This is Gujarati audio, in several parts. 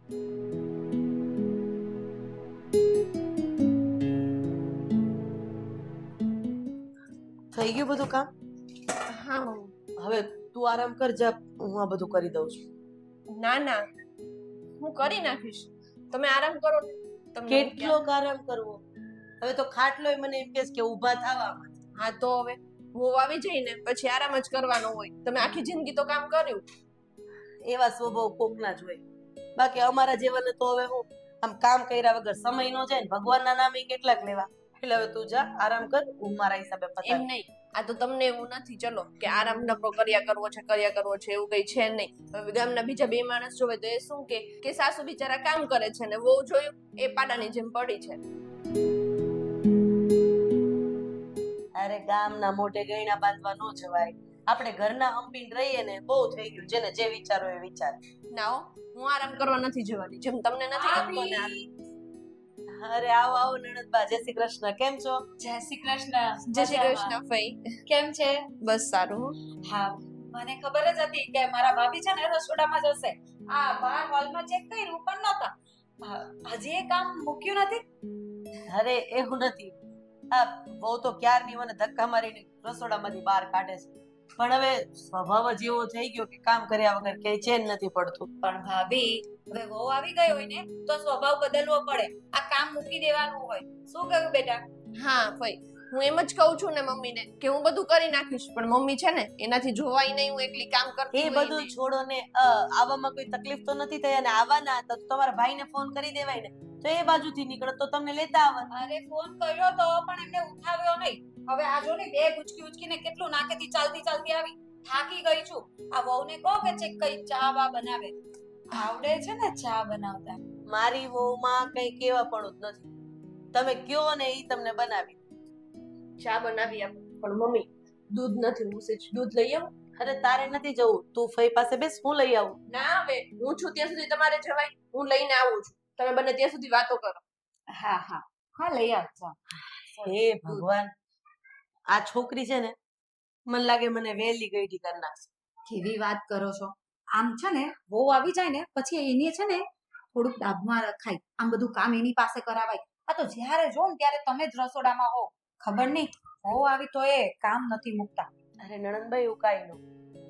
થઈ ગયું બધું કામ? હા મમ્મી. હવે તું આરામ કર, જા હું આ બધું કરી દઉં છું. ના ના, હું કરી નાખીશ, તમે આરામ કરો. તમને કેટલો આરામ કરવો? હવે તો ખાટલોય મને એમ કહે કે ઊભા થવામાં. હા તો હવે વહુ આવી જઈને પછી આરામ જ કરવાનો હોય. તમે આખી જિંદગી તો કામ કર્યું. એવા સ્વભાવ કોકના જ હોય, બાકી અમારા જેવાને તો હવે હું આમ કામ કર્યા વગર સમય નો જાય ને ભગવાનના નામે કેટલાક લેવા. એટલે હવે તું જા આરામ કર, હું મારા હિસાબે એમ પતાવી. નહીં, આ તો તમને એવું નથી ચલો કે આરામ નકરો કર્યા કરવો છે એવું કઈ છે નહીં. હવે ગામના બીજા બે માણસ જોવે તો એ શું કે સાસુ બિચારા કામ કરે છે ને વહુ જોયું એ પાડાની જેમ પડી છે. અરે ગામના મોઢે ગયણા બાંધવા ન જવાય. આપણે ઘરના હંપીને રહીએ ને બહુ થઈ ગયું, જેને જે વિચારો એ વિચાર. ના હો, હું આરામ કરવા નથી જવાની, જેમ તમને નથી ગમતો ને અરે આવો આવો નણંદબા, જય શ્રી કૃષ્ણ, કેમ છો? જય શ્રી કૃષ્ણ. જય શ્રી કૃષ્ણ ફઈ. કેમ છે? બસ સારું. હા, મને ખબર જ હતી કે મારા ભાભી છે ને રસોડામાં જ હશે. આ બહાર હોલમાં ચેક કર્યું પણ નહોતા. હજી એ કામ મૂક્યું નથી. અરે એવું નથી, આ બહુ તો ક્યારની મને ધક્કા મારીને રસોડામાંથી બહાર કાઢે છે, પણ હવે સ્વભાવ જ એવો થઈ ગયો કે કામ કર્યા વગર ક્યાંય ચેન નથી પડતું. પણ ભાભી, હવે વહુ આવી ગઈ હોય ને તો સ્વભાવ બદલવો પડે. આ કામ મૂકી દેવાનું હોય. શું કહ્યું બેટા? હા ફઈ, હું એમ જ કહું છું ને મમ્મીને કે હું બધું કરી નાખીશ, પણ મમ્મી છે ને એનાથી જોવાય નહીં હું એકલી કામ કરતી એ હોય બધું નહીં. છોડો ને, આવવામાં કોઈ તકલીફ તો નથી થઈ, અને આવવાના હતા તો તમારા ભાઈને ફોન કરી દેવાય ને, તો એ બાજુથી નીકળો તો તમને લેતા આવવાના. અરે ફોન કર્યો તો પણ એમને ઉઠાવ્યો નહીં. હવે આ જો ને બે ઉચકી ઉચકીને કેટલું નાકેથી ચાલતી ચાલતી આવી. થાકી ગઈ છું. આ વહુને કહો કે છે કઈ ચા વા બનાવે. આવડે છે ને ચા બનાવતા. મારી વહુમાં કઈ કેવા પણ જ નથી, તમે કયો ને ઈ તમને બનાવી. ચા બનાવી આપો, પણ મમ્મી દૂધ નથી, હું સેજ દૂધ લઈ આવું. અરે તારે નથી જવું, તું ફઈ પાસે બેસ, હું લઈ આવું. ના હવે હું છું ત્યાં સુધી તમારે જવાય, હું લઈને આવું છું. તમે બંને ત્યાં સુધી વાતો કરો. હા હા હા, લઈ આવજો. હે ભગવાન, આ છોકરી છે ને મને લાગે મને વેલી ગઈ કરી નાખશે. કેવી વાત કરો છો? આમ છે ને વહુ આવી જાય ને પછી એની છે ને થોડુંક દાબમાં રખાય. આમ બધું કામ એની પાસે કરાવાય. આ તો જ્યારે જો ને ત્યારે તમે જ રસોડામાં હો. ખબર નહીં વહુ આવી તો એ કામ નથી મૂકતા. અરે નણંદભાઈ એવું કાંઈ ન,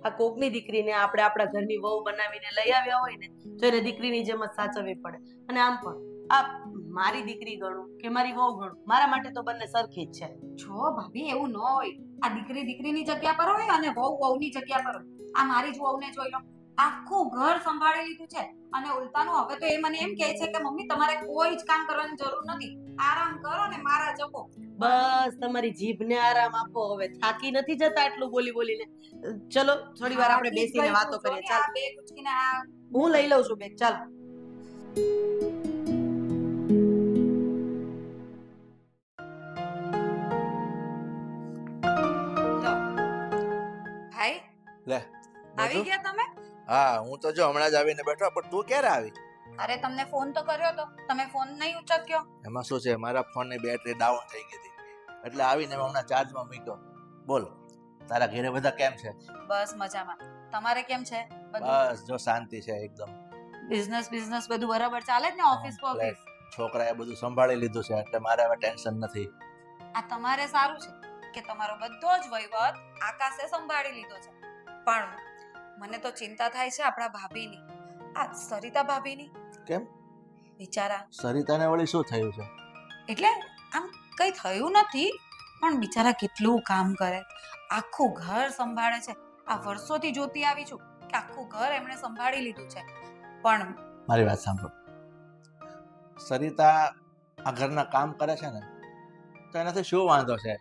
આ કોકની દીકરીને આપણે આપણા ઘરની વહુ બનાવીને લઈ આવ્યા હોય ને તો એને દીકરીની જેમ જ સાચવવી પડે. અને આમ પણ આ મારી દીકરી ગણું કે મારી વહુ ગણું, મારા માટે તો બંને સરખી જ છે. જો ભાભી એવું ન હોય. આ દીકરી દીકરીની જગ્યા પર હોય અને વહુ વહુની જગ્યા પર હોય. આ મારી જ વહુને જોઈ લો, આખું ઘર સંભાળી લીધું છે. અને ઉલટાનું હવે તો એ મને એમ કહે છે કે મમ્મી તમારે કોઈ જ કામ કરવાની જરૂર નથી, આરામ કરો ને મારા જપો. બસ તમારી જીભને આરામ આપો, હવે થાકી નથી જતા આટલું બોલી બોલીને. ચલો થોડી વાર આપણે બેસીને વાતો કરીએ. ચાલ બે ગુચકીને આ હું લઈ લઉં છું બેગ, ચાલો. ભાઈ લે આવી ગયા તમે? હા, હું તો જો હમણાં જ આવીને બેઠો, પણ તું ક્યારે આવી? અરે તમને ફોન તો કર્યો તો, તમે ફોન નહીં ઉચક્યો. એમાં શું છે, મારા ફોનની બેટરી ડાઉન થઈ ગઈ હતી એટલે આવીને મેં હમણાં ચાર્જમાં મૂક્યો. બોલ, તારા ઘરે બધા કેમ છે? બસ મજામાં. તમારે કેમ છે? બસ જો શાંતિ છે એકદમ. બિઝનેસ બધું બરાબર ચાલે જ ને? ઓફિસ ઓફિસ છોકરાએ બધું સંભાળી લીધું છે એટલે મારે હવે ટેન્શન નથી. આ તમારે સારું છે કે તમારો બધો જ વહીવટ આકાશે સંભાળી લીધો છે. પણ મને તો ચિંતા થાય છે આપણા ભાભીની, આ સરિતા ભાભીની. કેમ? બિચારા સરિતાને વળી શું થયું છે? એટલે આમ કઈ થયું નથી, પણ બિચારા કેટલું કામ કરે, આખું ઘર સંભાળે છે. આ વર્ષોથી જોતી આવી છું કે આખું ઘર એમણે સંભાળી લીધું છે. પણ મારી વાત સાંભળ, સરિતા આ ઘરના કામ કરે છે ને તો એનાથી શું વાંધો છે?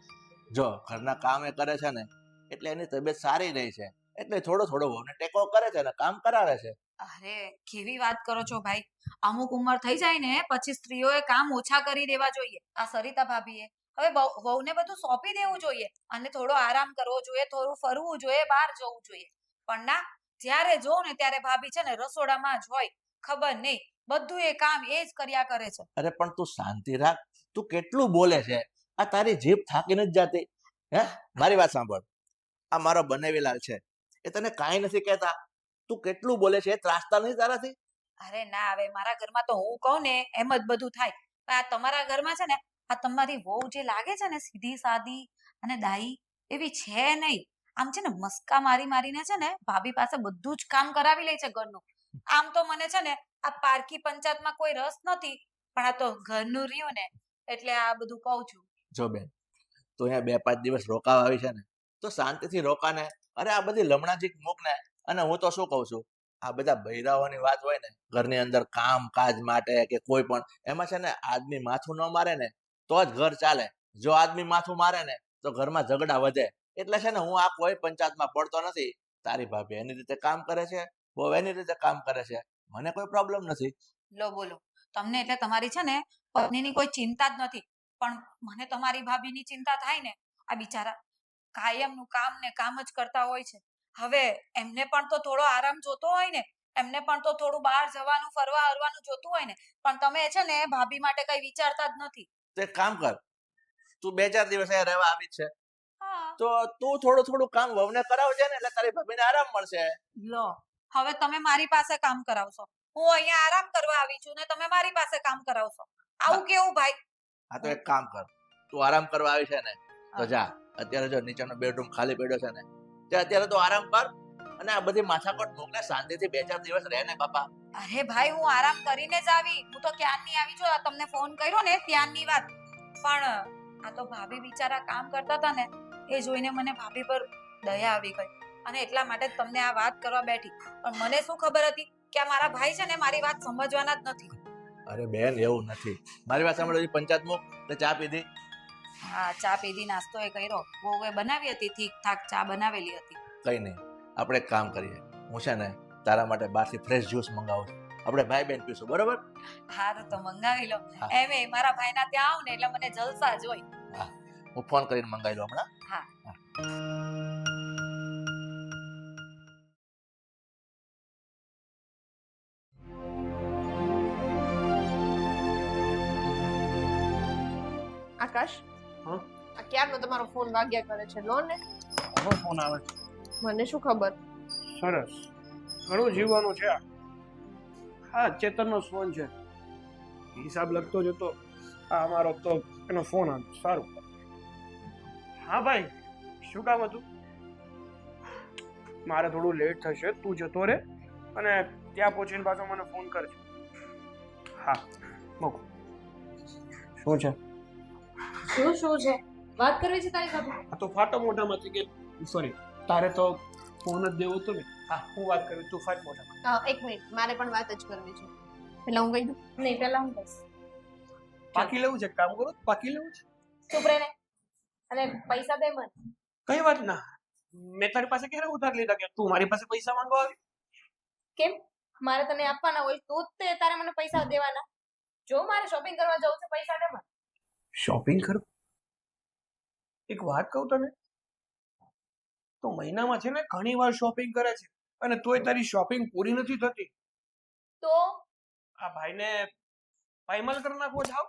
જો ઘરના કામ એ કરે છે ને એટલે એની તબિયત સારી રહી છે, એટલે થોડો થોડો વહુને ટેકો કરે છે ને કામ કરાવે છે. અરે કેવી વાત કરો છો ભાઈ? અમુક ઉંમર થઈ જાય ને પછી સ્ત્રીઓએ કામ ઓછા કરી દેવા જોઈએ. આ સરિતા ભાભીએ હવે વહુને બધું સોંપી દેવું જોઈએ અને થોડો આરામ કરવો જોઈએ, થોડું ફરવું જોઈએ, બહાર જવું જોઈએ. પણ ના, જ્યારે જોઉં ને ત્યારે ભાભી છે ને રસોડામાં જ હોય. ખબર નહીં બધું એ કામ એ જ કર્યા કરે છે. અરે પણ તું શાંતિ રાખ, તું કેટલું બોલે છે? આ તારી જીભ થાકી નથી જાતી? હે, મારી વાત સાંભળ, આ મારો બનેવીલાલ છે, એ તને કાંઈ નથી કહેતા. તું કેટલું બોલે છે? એ ત્રાસતા નથી તારાથી? અરે ના, હવે મારા ઘરમાં તો હું કહું ને એમ જ બધું થાય. પણ આ તમારા ઘરમાં છે ને, આ તમારી વહુ જે લાગે છે ને સીધી સાદી અને ડાહી, એવી છે નહીં. આમ છે ને મસ્કા મારી મારીને છે ને ભાભી પાસે બધું જ કામ કરાવી લે છે ઘરનું. આમ તો મને છે ને આ પારકી પંચાયતમાં કોઈ રસ નથી, પણ આ તો ઘરનું રહ્યું ને એટલે આ બધું કહું છું. જો બેન, તું અહીંયા 2-5 દિવસ રોકાવા આવી છે ને, તો શાંતિથી રોકાને. અરે આ બધી લમણાજી મૂક ને. અને હું તો શું કહું છું, આ બધા બૈરાઓની વાત હોય ને ઘરની અંદર કામ કાજ માટે કે કોઈ પણ, એમાં છે ને આદમી માથું ન મારે ને તો જ ઘર ચાલે. જો આદમી માથું મારે ને તો ઘરમાં ઝઘડા વધે. એટલે છે ને હું આ કોઈ પંચાયતમાં પડતો નથી. તારી ભાભી એની રીતે કામ કરે છે, બહુ એની રીતે કામ કરે છે, મને કોઈ પ્રોબ્લેમ નથી. લો બોલો, તમને એટલે તમારી છે ને પત્નીની કોઈ ચિંતા જ નથી, પણ મને તમારી ભાભીની ચિંતા થાય ને. આ બિચારા કાયમનું કામ ને કામ જ કરતા હોય છે. હવે એમને પણ તો થોડો આરામ જોતો હોય ને, એમને પણ તો થોડું બહાર જવાનું ફરવા હરવાનું જોતું હોય ને, પણ તમે છે ને ભાભી માટે કઈ વિચારતા જ નથી. તો એક કામ કર, તું 2-4 દિવસ અહીંયા રહેવા આવી જ છે, હા, તો તું થોડું થોડું કામ વહુને કરાવજે ને, એટલે તારી ભાભીને આરામ મળશે. લો, હવે તમે મારી પાસે કામ કરાવશો. હું અહીંયા આરામ કરવા આવી છું ને તમે મારી પાસે કામ કરાવશો. આવું કેવું ભાઈ? હા તો એક કામ કર, તું આરામ કરવા આવી છે ને તો જા, અત્યારે જો નીચેનો બેડરૂમ ખાલી પડ્યો છે ને, તે અત્યારે તો આરામ કર. અને આ બધી માથાકૂટ મૂકને, શાંતિથી 2-4 દિવસ રહે ને બાપા. અરે ભાઈ, હું આરામ કરીને જ આવી. હું તો ક્યારની આવી છું. આ તમને ફોન કર્યો ને ત્યારની વાત. પણ આ તો ભાભી બિચારા કામ કરતા હતા ને, એ જોઈને મને ભાભી પર દયા આવી ગઈ અને એટલા માટે જ તમને આ વાત કરવા બેઠી. પણ મને શું ખબર હતી કે આ મારા ભાઈ છે ને મારી વાત સમજવાના જ નથી. અરે બેન, એવું નથી. મારી વાત સાંભળો, પંચાયત મૂક તે ચા પીધી. હા, ચા પીધી, નાસ્તો એ કર્યો. વહુએ બનાવી હતી, ઠીક ઠાક ચા બનાવેલી હતી. કઈ નહીં, આપણે એક કામ કરીએ. હું છે ને તારા માટે બહારથી ફ્રેશ જ્યુસ મંગાવું છું, આપણે ભાઈ બેન પીશું, બરોબર? હારું તો મંગાવી લો. હા. એમે મારા ભાઈના ત્યાં આવું ને એટલે મને જલસા જ હોય. હા, હું ફોન કરીને મંગાવી લઉં હમણાં. હા. આકાશ, હા? આ ક્યારનો તમારો ફોન વાગ્યા કરે છે? લો ને. કોનો ફોન આવે છે? મને શું ખબર. સરસ, ઘણું જીવવાનું છે આ. હા, ચેતનનો ફોન છે. હિસાબ લખતો જ હતો, આ અમારો તો એનો ફોન આવ્યો. સારું. હા ભાઈ, શું કામ હતું? મારે થોડું લેટ થશે, તું જતો રહે અને ત્યાં પહોંચીને પાછો મને ફોન કરજો. હા, મૂકો. શું છે? શું છે? વાત કરવી છે તારી સાથે? આ તો ફાટો મોઢામાંથી કે સોરી, તારે તો ફોન જ દેવો હતો ને. હા, હું વાત કરું, તું ફાટ મોઢામાં. એક મિનિટ, મારે પણ વાત જ કરવી છે. પેલા હું કહી દઉં? નહીં, પેલા હું કહીશ. પાકી લેવું છે? કામ કરો, પાકી લેવું છે. ચૂપ રહે ને. અને પૈસા દે મને. કઈ વાત ના, મેં તારી પાસે ક્યારે ઉધાર લીધા કે તું મારી પાસે પૈસા માંગવા આવી? કેમ? મારે તને આપવાના હોય તો જ તે તારે મને પૈસા દેવાના. જો મારે શોપિંગ કરવા જવું છે, પૈસા દે મને. શોપિંગ કર? એક વાત કહું તને, તો મહિનામાં છે ને ઘણી વાર શોપિંગ કરે છે અને તોય તારી શોપિંગ પૂરી નથી થતી. તો આ ભાઈને પાયમાલ કરી નાખવો જાવ.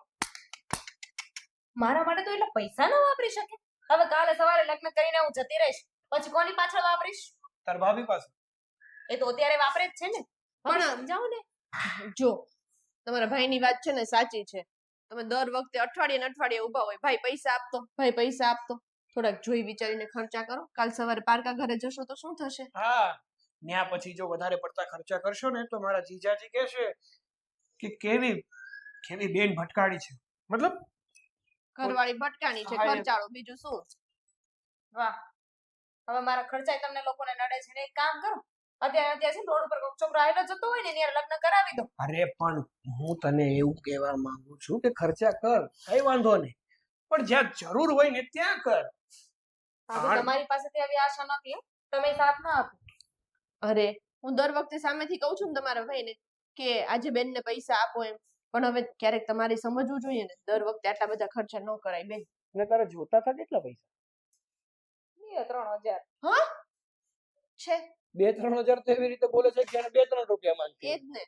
મારા માટે તો એટલા પૈસા ન વાપરી શકે. હવે કાલે સવારે લગ્ન કરીને હું જતી રહીશ, પછી કોની પાછળ વાપરીશ? તાર ભાભી પાસે. એ તો અત્યારે વાપરે જ છે ને. પણ સમજાવો ને. જો તમારા ભાઈની વાત છે ને સાચી છે. તમે દર વખતે અઠવાડિયે ને અઠવાડિયે ઊભા હોય, ભાઈ પૈસા આપતો, ભાઈ પૈસા આપતો. થોડાક જોઈ વિચારીને ખર્ચા કરો. કાલ સવારે પારકા ઘરે જશો તો શું થશે? હા, ન્યા પછી જો વધારે પડતા ખર્ચા કરશો ને તો મારા જીજાજી કહેશે કે કેવી કેવી બેન ભટકાડી છે. મતલબ ઘરવાળી ભટકાણી છે, હા, ખર્ચાળો, બીજું શું? વાહ, હવે મારા ખર્ચાય તમને લોકોને નડે છે ને. એક કામ કરો, અત્યારે છે રોડ ઉપર કોઈક છોકરો આવેલો જતો હોય ને એની હારે લગ્ન કરાવી દો. અરે પણ હું તને એવું કહેવા માંગુ છું કે ખર્ચા કર, કઈ વાંધો નહીં, પણ જ્યાં જરૂર હોય ને ત્યાં કર. હવે તમારી પાસેથી આવી આશા નથી હો. તમે સાથ ના આપો. અરે, હું દર વખતે સામેથી કહું છું ને તમારા ભાઈને કે આજે બેનને પૈસા આપો એમ, પણ હવે ક્યારેક તમારે સમજવું જોઈએ ને. દર વખતે આટલા બધા ખર્ચા ન કરાય બેન. અને તારે જોતા હતા કેટલા પૈસા? 2-3 હજાર. હા છે 2-3 હજાર તો એવી રીતે બોલે છે કે જાણે 2-3 રૂપિયા માંગતી એ જ ને.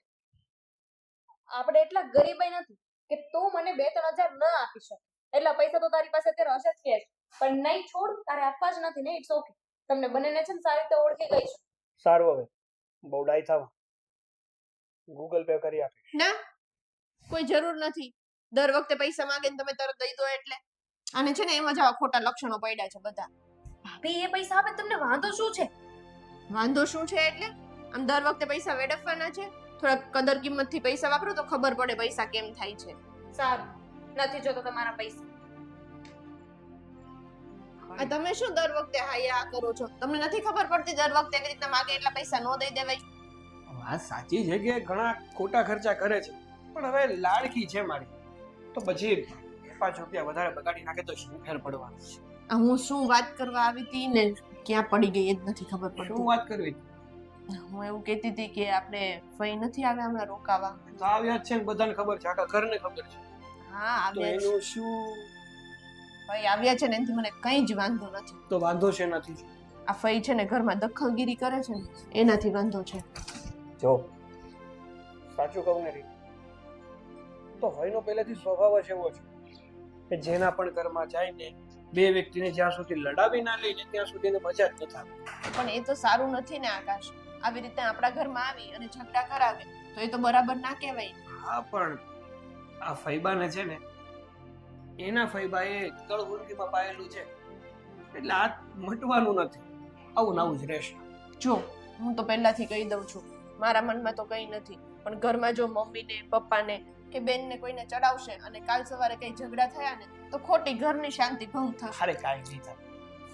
આપણે એટલા ગરીબાઈ નથી કે તું મને 2-3 હજાર ન આપી શકે. એટલા પૈસા તો તારી પાસે અત્યારે હશે જ કે. પણ નહીં, છોડ, તારે આપવા જ નથી ને. It's okay. તમને બંનેને છે ને સારી રીતે ઓળખી ગઈ છું. સારું, હવે બહુ ડાય થવા. ગૂગલ પે કરી આપીશ. ના કોઈ જરૂર નથી. દર વખતે પૈસા માંગે ને તમે તરત દઈ દો એટલે. અને છે ને એમાં જ આવા ખોટા લક્ષણો પડ્યા છે બધા. ભાભી એ પૈસા આપે તમને વાંધો શું છે? વાંધો શું છે એટલે? આમ દર વખતે પૈસા વેડફવાના છે? થોડા કદર કિંમત થી પૈસા વાપરો તો ખબર પડે પૈસા કેમ થાય છે. સારું, નથી જોતો તમારા પૈસા. આ તમે શું દર વખતે હા કરો છો? તમને નથી ખબર પડતી દર વખતે એવી રીતના માંગે એટલા પૈસા નો દઈ દેવાય? વાત સાચી છે કે ઘણા ખોટા ખર્ચા કરે છે, પણ હવે લાડકી છે મારી, તો પછી 5 રૂપિયા વધારે બગાડી નાખે તો શું ફેર પડવાનો છે? આ હું શું વાત કરવા આવી હતી ને ક્યાં પડી ગઈ એ જ નથી ખબર શું પડતી. વાત કરવી? હું એવું કહેતી હતી કે આપણે ફઈ નથી આવ્યા હમણાં રોકાવા. તો આવ્યા જ છે ને, બધાને ખબર છે, આખા ઘરને ખબર છે. હા તો આવ્યા છે. એનું શું? ફઈ આવ્યા છે ને એનાથી મને કઈ જ વાંધો નથી. તો વાંધો છે નથી. આ ફઈ છે ને ઘરમાં દખલગીરી કરે છે ને એનાથી વાંધો છે. જો સાચું કહું ને રીત, તો ભાઈનો પહેલેથી સ્વભાવ જ એવો છે કે જેના પણ ઘરમાં જાય ને, બે વ્યક્તિને જ્યાં સુધી લડાવી ના લઈને ત્યાં સુધી મજા જ નથી આવતી. પણ એ તો સારું નથી ને આકાશ. આવી રીતે આપણા ઘરમાં આવી અને ઝઘડા કરાવે તો એ તો બરાબર ના કહેવાય. હા, પણ આ ફૈબાને છે ને, એના ફૈબાએ તળગુંડીમાં પાયેલું છે, એટલે આ મટવાનું નથી. આવું ને આવું જ રહેશે. જો હું તો પહેલાથી કહી દઉં છું, મારા મનમાં તો કંઈ નથી, પણ ઘરમાં જો મમ્મીને પપ્પાને કે બેનને કોઈને ચડાવશે અને કાલ સવારે કઈ ઝઘડા થયા ને તો ખોટી ઘરની શાંતિ ભંગ થશે. અરે કાંઈ નહીં થાય.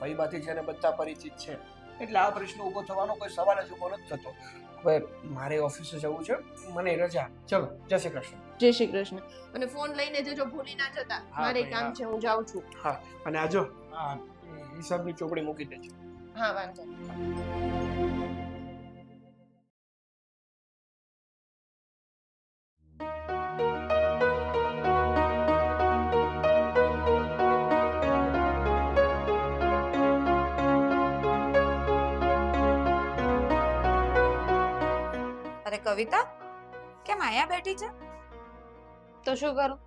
ફૈબાથી છે ને બધા પરિચિત છે, એટલે આ પ્રશ્ન ઊભો થવાનો કોઈ સવાલ જ ઊભો નથી થતો. હવે મારે ઓફિસે જવું છે, મને રજા. ચલો, જય શ્રી કૃષ્ણ. જય શ્રી કૃષ્ણ. અને ફોન લઈને જજો, ભૂલી ના જતા. હા, મારે ભાઈ, કામ હા. છે, હું જાઉં છું. હા, અને આજો આ હિસાબની ચોપડી મૂકી દેજો. હા વાંધો નહીં. અરે કવિતા, કેમ આયા બેઠી છે? તો શું કરું?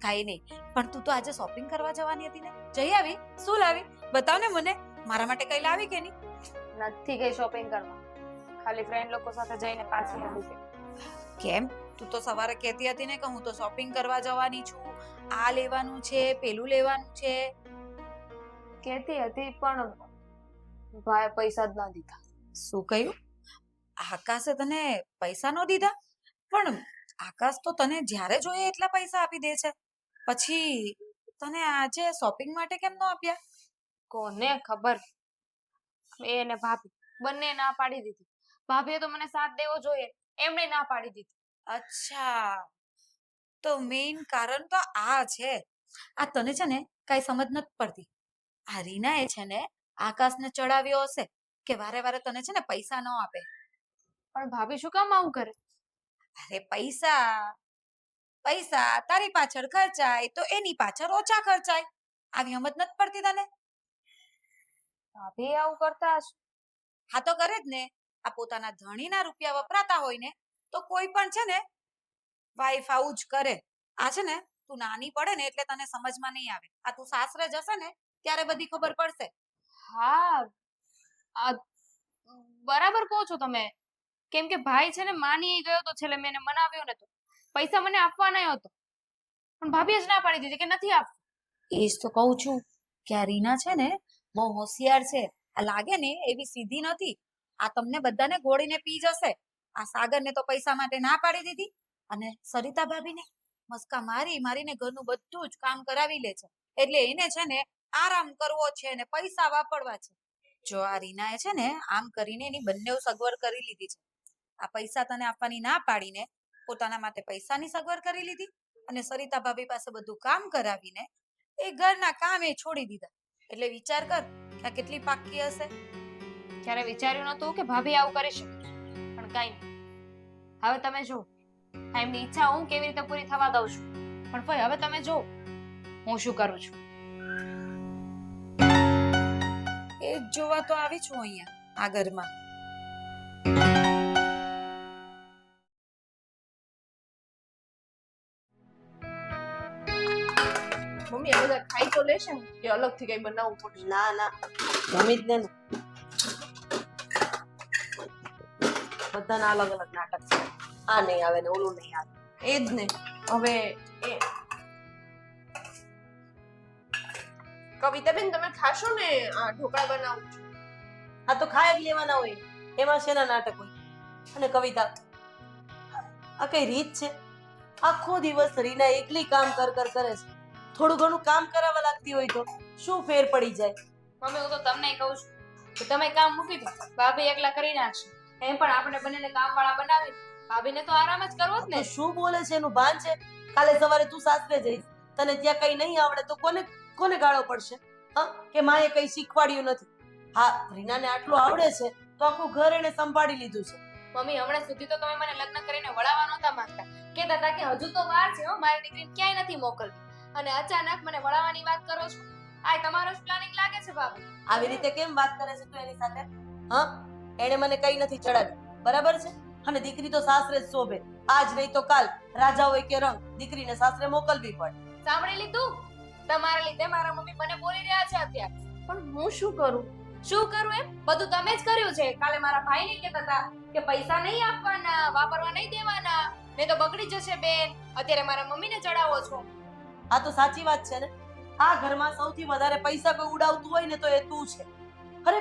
કાઈ નહીં, પણ તું તો આજે શોપિંગ કરવા જવાની હતી ને, જઈ આવી? શું લાવી? બતાવ ને મને. મારા માટે કઈ લાવી કે નહીં? નથી ગઈ શોપિંગ કરવા, ખાલી ફ્રેન્ડ લોકો સાથે જઈને પાછી આવી ગઈ. કેમ? તું તો સવારે કહેતી હતી ને કે હું તો શોપિંગ કરવા જવાની છું, આ લેવાનું છે, પેલું લેવાનું છે. કહેતી હતી પણ ભાઈ પૈસા જ ના દીધા. શું કહ્યું? આકાશે તને પૈસા નો દીધા? પણ આકાશ તો તને જ્યારે જોઈએ એટલા પૈસા આપી દે છે, પછી તને આજે શોપિંગ માટે કેમ નો આપ્યા? કોને ખબર, એ ને ભાભી બંને ના પાડી દીધી. ભાભીએ તો મને સાથ દેવો જોઈએ, એમણે ના પાડી દીધી. અચ્છા, તો મેઇન કારણ તો આ છે. આ તને છે ને કઈ સમજ નથી પડતી. આ રીના એ છે ને આકાશને ચડાવ્યો હશે કે વારે વારે તને છે ને પૈસા ન આપે. પણ ભાભી શું કામ આવું કરે? અરે પૈસા પૈસા તારી પાછળ ખર્ચાય તો એની પાછળ ઓછા ખર્ચાય. આવી સમજ નથી પડતી તને? ભાભી આવું કરતા હશે. હા તો કરે જ ને. આ પોતાના ધણીના રૂપિયા વપરાતા હોય ને તો કોઈ પણ છે ને વાઈફ આવું જ કરે. આ છે ને તું નાની પડે ને એટલે તને સમજમાં નહીં આવે. આ તું સાસરે જશે ને ત્યારે બધી ખબર પડશે. હા, આ બરાબર કહો છો તમે. કેમ કે ભાઈ છે ને માની ગયો તો છેલ્લે મેં એને મનાવ્યો ને તો પૈસા મને આપવાના હતો, પણ ભાભીએ જ ના પાડી દીધી કે નથી આપવું. એ જ તો કહું છું કે આ રીના છે ને બહુ હોશિયાર છે. આ લાગે ને એવી સીધી નથી. આ તમને બધાને ગોળીને પી જશે. આ સાગરને તો પૈસા માટે ના પાડી દીધી અને સરિતા ભાભીને મસ્કા મારી મારીને ઘરનું બધું જ કામ કરાવી લે છે. એટલે એને છે ને આરામ કરવો છે ને પૈસા વાપરવા છે. જો આ રીનાએ છે ને આમ કરીને એની બંને સગવડ કરી લીધી છે. આ પૈસા તને આપવાની ના પાડીને પોતાના માટે પૈસાની સગવડ કરી લીધી અને સરિતા ભાભી પાસે બધું કામ કરાવીને એ ઘરના કામે છોડી દીધા. એટલે વિચાર કર કે આ કેટલી પાકી હશે. ક્યારે વિચાર્યું નતું કે ભાભી આવું કરી શકે, પણ કઈ નહીં. હવે તમે જો, એમની ઈચ્છા હું કેવી રીતે પૂરી થવા દઉં છું, પણ ભાઈ હવે તમે જો હું શું કરું છું. એ જ જોવા તો આવી છું અહીંયા આ ઘરમાં. મમ્મી આ બધા ખાઈ તો લેશે ને કે અલગથી કઈ બનાવવું પડશે? ના ના, જમી જ ને. બધાના અલગ અલગ નાટક છે. આ નહીં આવે ને ઓલું નહીં આવે. એ જ ને. હવે એ કવિતાબેન તમે ખાશો ને આ ઢોકળા બનાવું છું. આ તો ખાય જ લેવાના હોય, એમાં શેના નાટક હોય? અને કવિતા, આ કઈ રીત છે? આખો દિવસ રીના એકલી કામ કર કર કરે છે. થોડું ઘણું કામ કરાવવા લાગતી હોય તો શું ફેર પડી જાય? મમ્મી હું તો તમને કહું છું કે તમે કામ મૂકી દો, ભાભી એકલા કરી નાખશે. એમ પણ આપણે બંનેને કામવાળા બનાવી, ભાભીને તો આરામ જ કરવો જ તો ને. શું બોલે છે એનું ભાન છે? કાલે સવારે તું સાસરે જઈશ, તને ત્યાં કઈ નહીં આવડે તો કોને ગાળો પડશે? હા, કે માએ કઈ શીખવાડ્યું નથી. હા, રીનાને આટલું આવડે છે તો આખું ઘર એને સંભાળી લીધું છે. મમ્મી હમણાં સુધી તો તમે મને લગ્ન કરીને વળાવવા નહોતા માંગતા, કહેતા હતા કે હજુ તો વાર છે હો, મારી દીકરીને ક્યાંય નથી મોકલવી, અને અચાનક મને વળાવવાની વાત કરો છો. આ તમારો જ પ્લાનિંગ લાગે છે ભાભી. આવી રીતે કેમ વાત કરે છે તું એની સાથે? હા, એને મને કઈ નથી ચડાવ્યું, બરાબર છે? અને દીકરી તો સાસરે જ શોભે. આજ નહીં તો કાલ રાજા હોય કે રંગ, દીકરીને સાસરે મોકલવી પડે. સાંભળી લીધું? તમારા લીધે મારા મમ્મી મને બોલી રહ્યા છે અત્યારે. પણ હું શું કરું? શું કરું એમ? બધું તમે જ કર્યું છે. કાલે મારા ભાઈને કહેતા હતા કે પૈસા નહીં આપવાના, વાપરવા નહીં દેવાના, નહીં તો બગડી જશે બેન. અત્યારે મારા મમ્મીને ચડાવો છો. આ તો સાચી વાત છે ને. આ ઘરમાં સૌથી વધારે પૈસા કોઈ ઉડાવતું હોય ને તો એ તું છે. અરે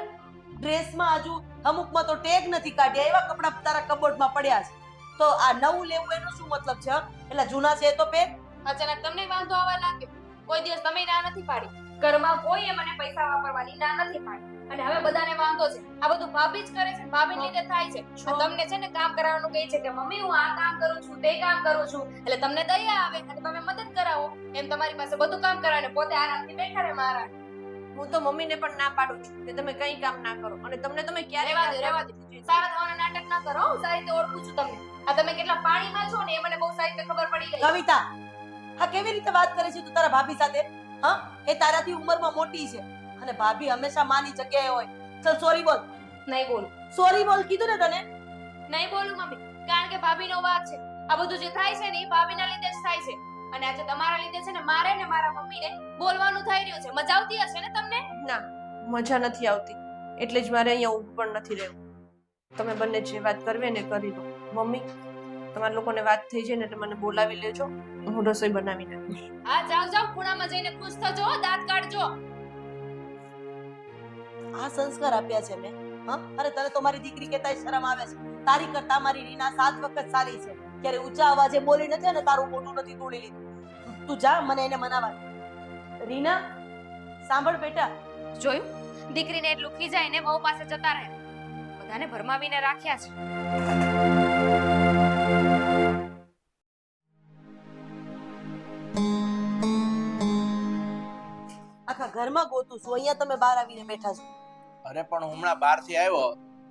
ડ્રેસમાં હજુ અમુકમાં તો ટેગ નથી કાઢ્યા, એવા કપડા તારા કબોર્ડમાં પડ્યા છે. તો આ નવું લેવું એનો શું મતલબ છે? એટલે જૂના છે એ તો પહેર. અચાનક તમને વાંધો આવવા લાગ્યો. કોઈ દિવસ તમે ના નથી પાડી, ઘરમાં કોઈએ મને પૈસા વાપરવાની ના નથી પાડી, અને હવે બધાને વાંધો છે. આ બધું ભાભી જ કરે છે, ભાભી લીધે થાય છે. આ તમને છે ને કામ કરાવવાનું કહે છે કે મમ્મી હું આ કામ કરું છું, તે કામ કરું છું, એટલે તમને દયા આવે અને તમે મદદ કરાવો. એમ તમારી પાસે બધું કામ કરાવે, પોતે આરામથી બેઠા રહે મહારાજ. હું તો મમ્મીને પણ ના પાડું છું કે તમે કઈ કામ ના કરો, અને તમને તમે ક્યારે રહેવા દે. સારા થવાના નાટક ના કરો. હું સારી રીતે ઓળખું છું તમને. આ તમે કેટલા પાણીમાં છો ને એ મને બહુ સારી રીતે ખબર પડી ગઈ. કવિતા, હા કેવી રીતે વાત કરે છે તું તારા ભાભી સાથે? હા, એ તારાથી ઉંમરમાં મોટી છે અને ભાભી હંમેશા માની જગ્યાએ હોય. ચલ સોરી બોલ. નહીં બોલું. સોરી બોલ કીધું ને તને. નહીં બોલું મમ્મી, કારણ કે ભાભીનો વાંક છે. આ બધું જે થાય છે ને એ ભાભીના લીધે જ થાય છે, અને આજે તમારા લીધે છે ને મારે ને મારા મમ્મીને બોલવાનું થઈ રહ્યું છે. મજા આવતી હશે ને તમને? ના, મજા નથી આવતી, એટલે જ મારે અહીંયા ઊભું પણ નથી રહેવું. તમે બંને જે વાત કરવી ને કરી દો. મમ્મી, તમારા લોકોને વાત થઈ જાય ને એટલે મને બોલાવી લેજો, હું રસોઈ બનાવી નાખીશ. હા જાઓ જાઓ, ખૂણામાં જઈને ખુશ થજો, દાંત કાઢજો. આ સંસ્કાર આપ્યા છે મેં. હા, અરે તને તો મારી દીકરી કહેતાય શરમ આવે છે. તારી કરતા મારી રીના 7 વખત સારી છે. ક્યારે ઊંચા અવાજે બોલી નથી અને તારું મોઢું નથી તોડી લીધું. તું જા, મને એને મનાવા. રીના સાંભળ બેટા. જોયું? દીકરીને એટલું ખીજાય ને વહુ પાસે જતા રહે. બધાને ભરમાવીને રાખ્યા છે. આખા ઘરમાં ગોતું છું, અહીંયા તમે બહાર આવીને બેઠા છો. અરે પણ હું હમણાં બહારથી આવ્યો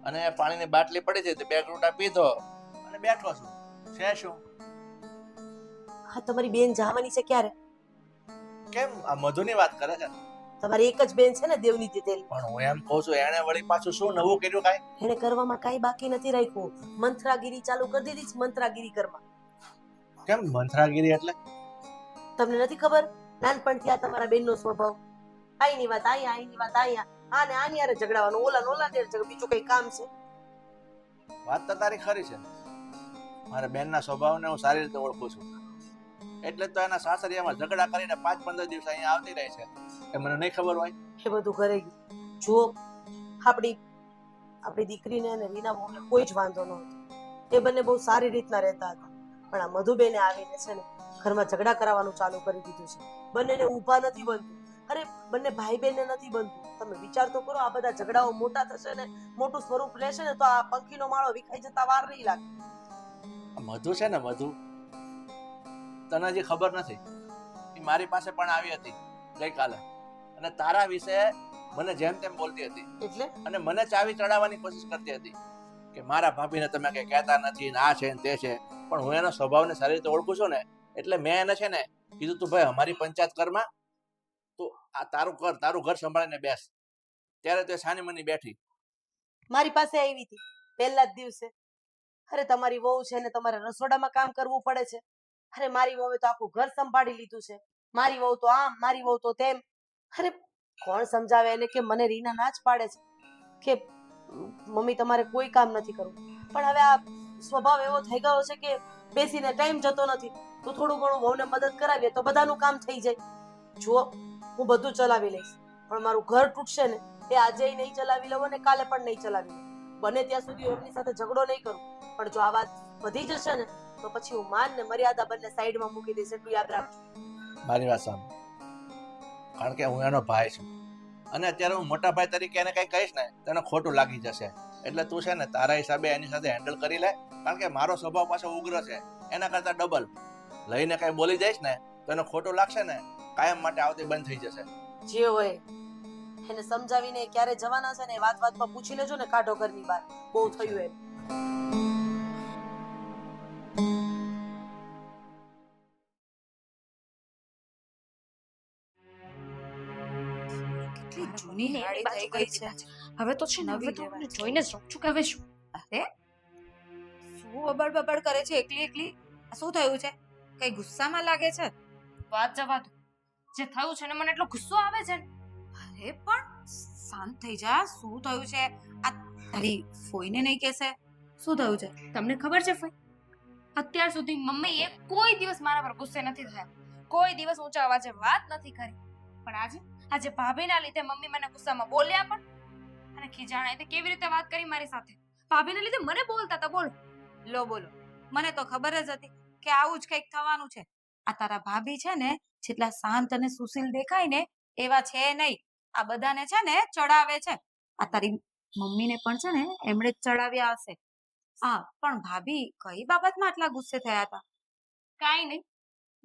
અને પાણીની બાટલી પડી છે તો 2 ઘૂંટા પીધો અને બેઠો છું. છે શું? હા, તમારી બેન જવાની છે ક્યારે? કેમ આ મધુની વાત કરે છે? તમારી એક જ બેન છે ને, દેવનીતિ તેલ. પણ હું એમ કહું છું એને વળી પાછું શું નવું કર્યું કાંઈ? એને કરવામાં કાંઈ બાકી નથી રાખ્યું. મંત્રાગીરી ચાલુ કરી દીધી છે. મંત્રાગીરી કરવા. કેમ મંત્રાગીરી એટલે? તમને નથી ખબર? નાનપણથી આ તમારા બેનનો સ્વભાવ. આઈની વાત અહીંયા, આઈની વાત અહીંયા, આને આની હારે ઝઘડાવાનું, ઓલા ઓલા ને ઝઘડ, બીજું કઈ કામ છે? વાત તો તારી ખરી છે. મારા બેનના સ્વભાવને હું સારી રીતે ઓળખું છું, એટલે તો એના સાસરિયામાં ઝઘડા કરીને 5-15 દિવસ અહીંયા આવતી રહે છે. એ મને નહીં ખબર હોય? એ બધું ઘરે ગયું. જુઓ, આપણી દીકરીને અને રીના બહુને કોઈ જ વાંધો નહોતો. એ બંને બહુ સારી રીતના રહેતા હતા. પણ આ મધુબેને આવીને છે ને ઘરમાં ઝઘડા કરાવવાનું ચાલુ કરી દીધું છે. બંનેને ઊભા નથી બનતું. અરે બંને ભાઈ બહેનને નથી બનતું. તમે વિચાર તો કરો, આ બધા ઝઘડાઓ મોટા થશે ને મોટું સ્વરૂપ લેશે ને તો આ પંખીનો માળો વિખાઈ જતા વાર નહીં લાગે. મધુ છે ને, મધુ તને હજી ખબર નથી. એ મારી પાસે પણ આવી હતી ગઈકાલે અને તારા વિશે મને જેમ તેમ બોલતી હતી એટલે અને મને ચાવી ચડાવવાની કોશિશ કરતી હતી કે મારા ભાભીને તમે કઈ કહેતા નથી ને આ છે ને તે છે. પણ હું એનો સ્વભાવને સારી રીતે ઓળખું છું ને, એટલે મેં એને છે ને કીધું તું ભાઈ અમારી પંચાયત કરમાં, તું આ તારું કર, તારું ઘર સંભાળીને બેસ. ત્યારે તે સાની મની બેઠી મારી પાસે આવી હતી પહેલા જ દિવસે. અરે તમારી વહુ છે ને તમારે રસોડામાં કામ કરવું પડે છે. અરે મારી વહુએ તો આખું ઘર સંભાળી લીધું છે. મારી વહુ તો આમ, મારી વહુ તો તેમ. અરે કોણ સમજાવે એને કે મને રીના ના જ પાડે છે કે મમ્મી તમારે કોઈ કામ નથી કરવું. પણ હવે આ સ્વભાવ એવો થઈ ગયો છે કે બેસીને ટાઈમ જતો નથી. તો થોડું ઘણું વહુને મદદ કરાવીએ તો બધાનું કામ થઈ જાય. જુઓ, હું બધું ચલાવી લઈશ, પણ મારું ઘર તૂટશે ને એ આજે નહીં ચલાવી લઉં અને કાલે પણ નહીં ચલાવી લઉં. બને ત્યાં સુધી એમની સાથે ઝઘડો નહીં કરું, પણ જો આ વાત વધી જશે ને તો પછી હું માન ને મર્યાદા બંને સાઈડમાં મૂકી દઈશ. એટલું યાદ રાખજો. મારી વાત સાંભળ, કારણ કે હું એનો ભાઈ છું અને અત્યારે હું મોટા ભાઈ તરીકે એને કઈ કહીશ ને તો એને ખોટું લાગી જશે. એટલે તું છે ને તારા હિસાબે એની સાથે હેન્ડલ કરી લે, કારણ કે મારો સ્વભાવ પાછો ઉગ્ર છે એના કરતા ડબલ. લઈને કઈ બોલી જઈશ ને તો એને ખોટું લાગશે ને, કાયમ માટે આવતી બંધ થઈ જશે. જે હોય એને સમજાવીને ક્યારે જવાના છે ને એ વાતમાં પૂછી લેજો ને. કાઢો ઘરની બહાર, બહુ થયું એમ. કેટલી જૂની હાડી થઈ ગઈ છે. હવે તો છે ને, હવે તો મને જોઈને જ રહું છું કે હવે શું. અરે શું બબડ બબડ કરે છે એકલી એકલી? આ શું થયું છે? કઈ ગુસ્સામાં લાગે છે? વાત જવા દો. જે થયું છે ને મને એટલો ગુસ્સો આવે છે ને. અરે પણ શાંત થઈ જા. શું થયું છે? આ તારી ફોઈને નહીં કહેશે? શું થયું છે? તમને ખબર છે ફઈ, અત્યાર સુધી મમ્મીએ કોઈ દિવસ મારા પર ગુસ્સે નથી થયા, કોઈ દિવસ ઊંચા અવાજે વાત નથી કરી. પણ આજે ભાભીના લીધે મમ્મી મને ગુસ્સામાં બોલ્યા પણ, અને ખીજાણા તે કેવી રીતે વાત કરી મારી સાથે. ભાભીના લીધે મને બોલતા હતા. બોલો લો બોલો, મને તો ખબર જ હતી કે આવું જ કંઈક થવાનું છે. આ તારા ભાભી છે ને, જેટલા શાંત અને સુશીલ દેખાય ને એવા છે નહીં. આ બધાને છે ને ચડાવે છે. આ તારી મમ્મીને પણ છે ને એમણે જ ચડાવ્યા હશે. હા, પણ ભાભી કઈ બાબતમાં આટલા ગુસ્સે થયા હતા? કાંઈ નહીં,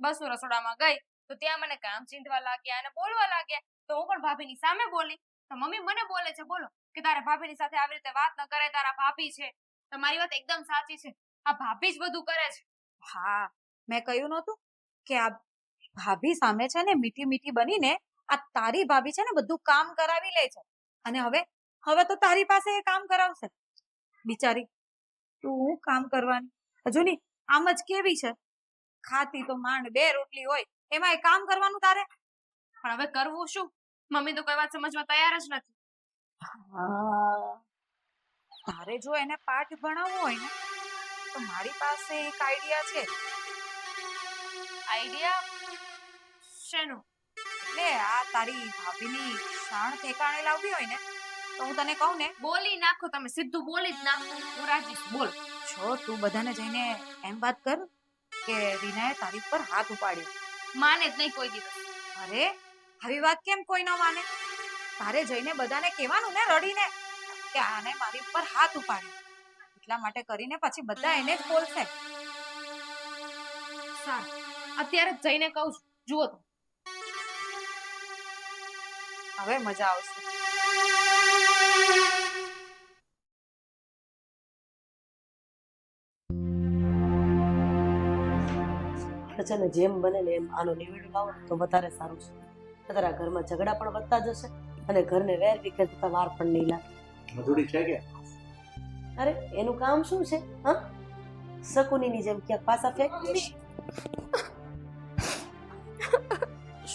બસ હું રસોડામાં ગઈ તો ત્યાં મને કામ ચીંધવા લાગ્યા અને બોલવા લાગ્યા. તો હું પણ ભાભીની સામે બોલી તો મમ્મી મને બોલે છે, બોલો કે તારા ભાભીની સાથે આવી રીતે વાત ન કરે, તારા ભાભી છે. તમારી વાત એકદમ સાચી છે, આ ભાભી જ બધું કરે છે. હા, મેં કહ્યું નહોતું કે આ ભાભી સામે છે ને મીઠી મીઠી બનીને આ તારી ભાભી છે ને બધું કામ કરાવી લે છે. અને હવે તો તારી પાસે એ કામ કરાવશે. બિચારી તું હું કામ કરવાની? હજુ ની આમ જ કેવી છે, ખાતી તો માંડ 2 રોટલી હોય, એમાં એ કામ કરવાનું તારે? પણ હવે કરવું શું? મમ્મી તો કોઈ વાત સમજવા તૈયાર જ નથી. તારે જો એને પાઠ ભણાવવો હોય ને તો મારી પાસે એક આઈડિયા છે. આઈડિયા શેનો? એટલે આ તારી ભાભીની શાણ ઠેકાણે લાવવી હોય ને તો હું તને કહું ને, બોલી નાખો તમે, સીધું બોલી જ નાખો. હું રાજી છું, બોલ. જો તું બધાને જઈને એમ વાત કર કે રીનાએ તારી પર હાથ ઉપાડ્યો. માને જ નહીં કોઈ દિવસ. અરે આવી વાત કેમ કોઈ ન માને? તારે જઈને બધાને કહેવાનું ને રડીને કે આને મારી ઉપર હાથ ઉપાડ્યો. એટલા માટે કરીને પછી બધા એને જ બોલશે. સારું, અત્યારે જ જઈને કહું છું. જુઓ તો હવે મજા આવશે. છે ને જેમ બને ને એમ આનો નિવેડો લાવો તો વધારે સારું છે. તારા ઘરમાં ઝઘડા પણ વધતા જશે અને ઘરને વેર વિખેર થતા વાર પણ નહીં લાગે. મજૂરી છે કે? અરે એનું કામ શું છે? હા, શકુનીની જેમ ક્યાંક પાસા ફેંક દઈશ.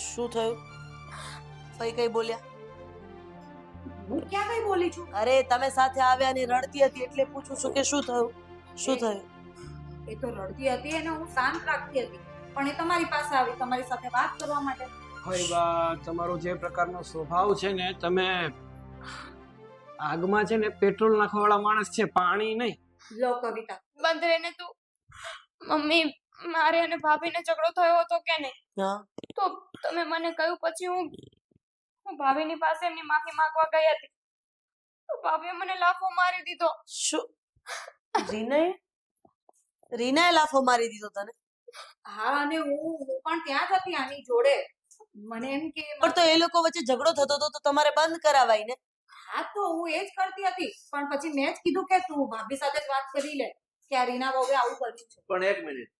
શું થયું? કઈ કઈ બોલ્યા? હું ક્યાં કઈ બોલી છું? અરે તમે સાથે આવ્યા ને રડતી હતી એટલે પૂછું છું કે શું થયું? શું થયું? એ તો રડતી હતી અને હું શાંત રાખતી હતી, પણ એ તમારી પાસે આવી તમારી સાથે વાત કરવા માટે. ભાઈ બા, તમારો જે પ્રકારનો સ્વભાવ છે ને, તમે આગમાં છે ને પેટ્રોલ નાખવાવાળા માણસ છે, પાણી નહીં. લો કવિતા, બંધ રહીને તું. મમ્મી, મારે અને ભાભીને ઝઘડો થયો હતો કે નહીં? હા, તો તમે મને કહ્યું પછી હું ભાભીની પાસે એમની માફી માંગવા ગઈ હતી તો ભાભીએ મને લાફો મારી દીધો. શું? રીનાએ લાફો મારી દીધો તને? હા, અને હું પણ ત્યાં જ હતી આની જોડે. મને એમ કે પણ તો એ લોકો વચ્ચે ઝઘડો થતો હતો તો તમારે બંધ કરાવાય ને. હા, તો હું એ જ કરતી હતી, પણ પછી મેં જ કીધું કે તું ભાભી સાથે જ વાત કરી લે કે આ રીના વહુએ આવું કર્યું છે. પણ એક મિનિટ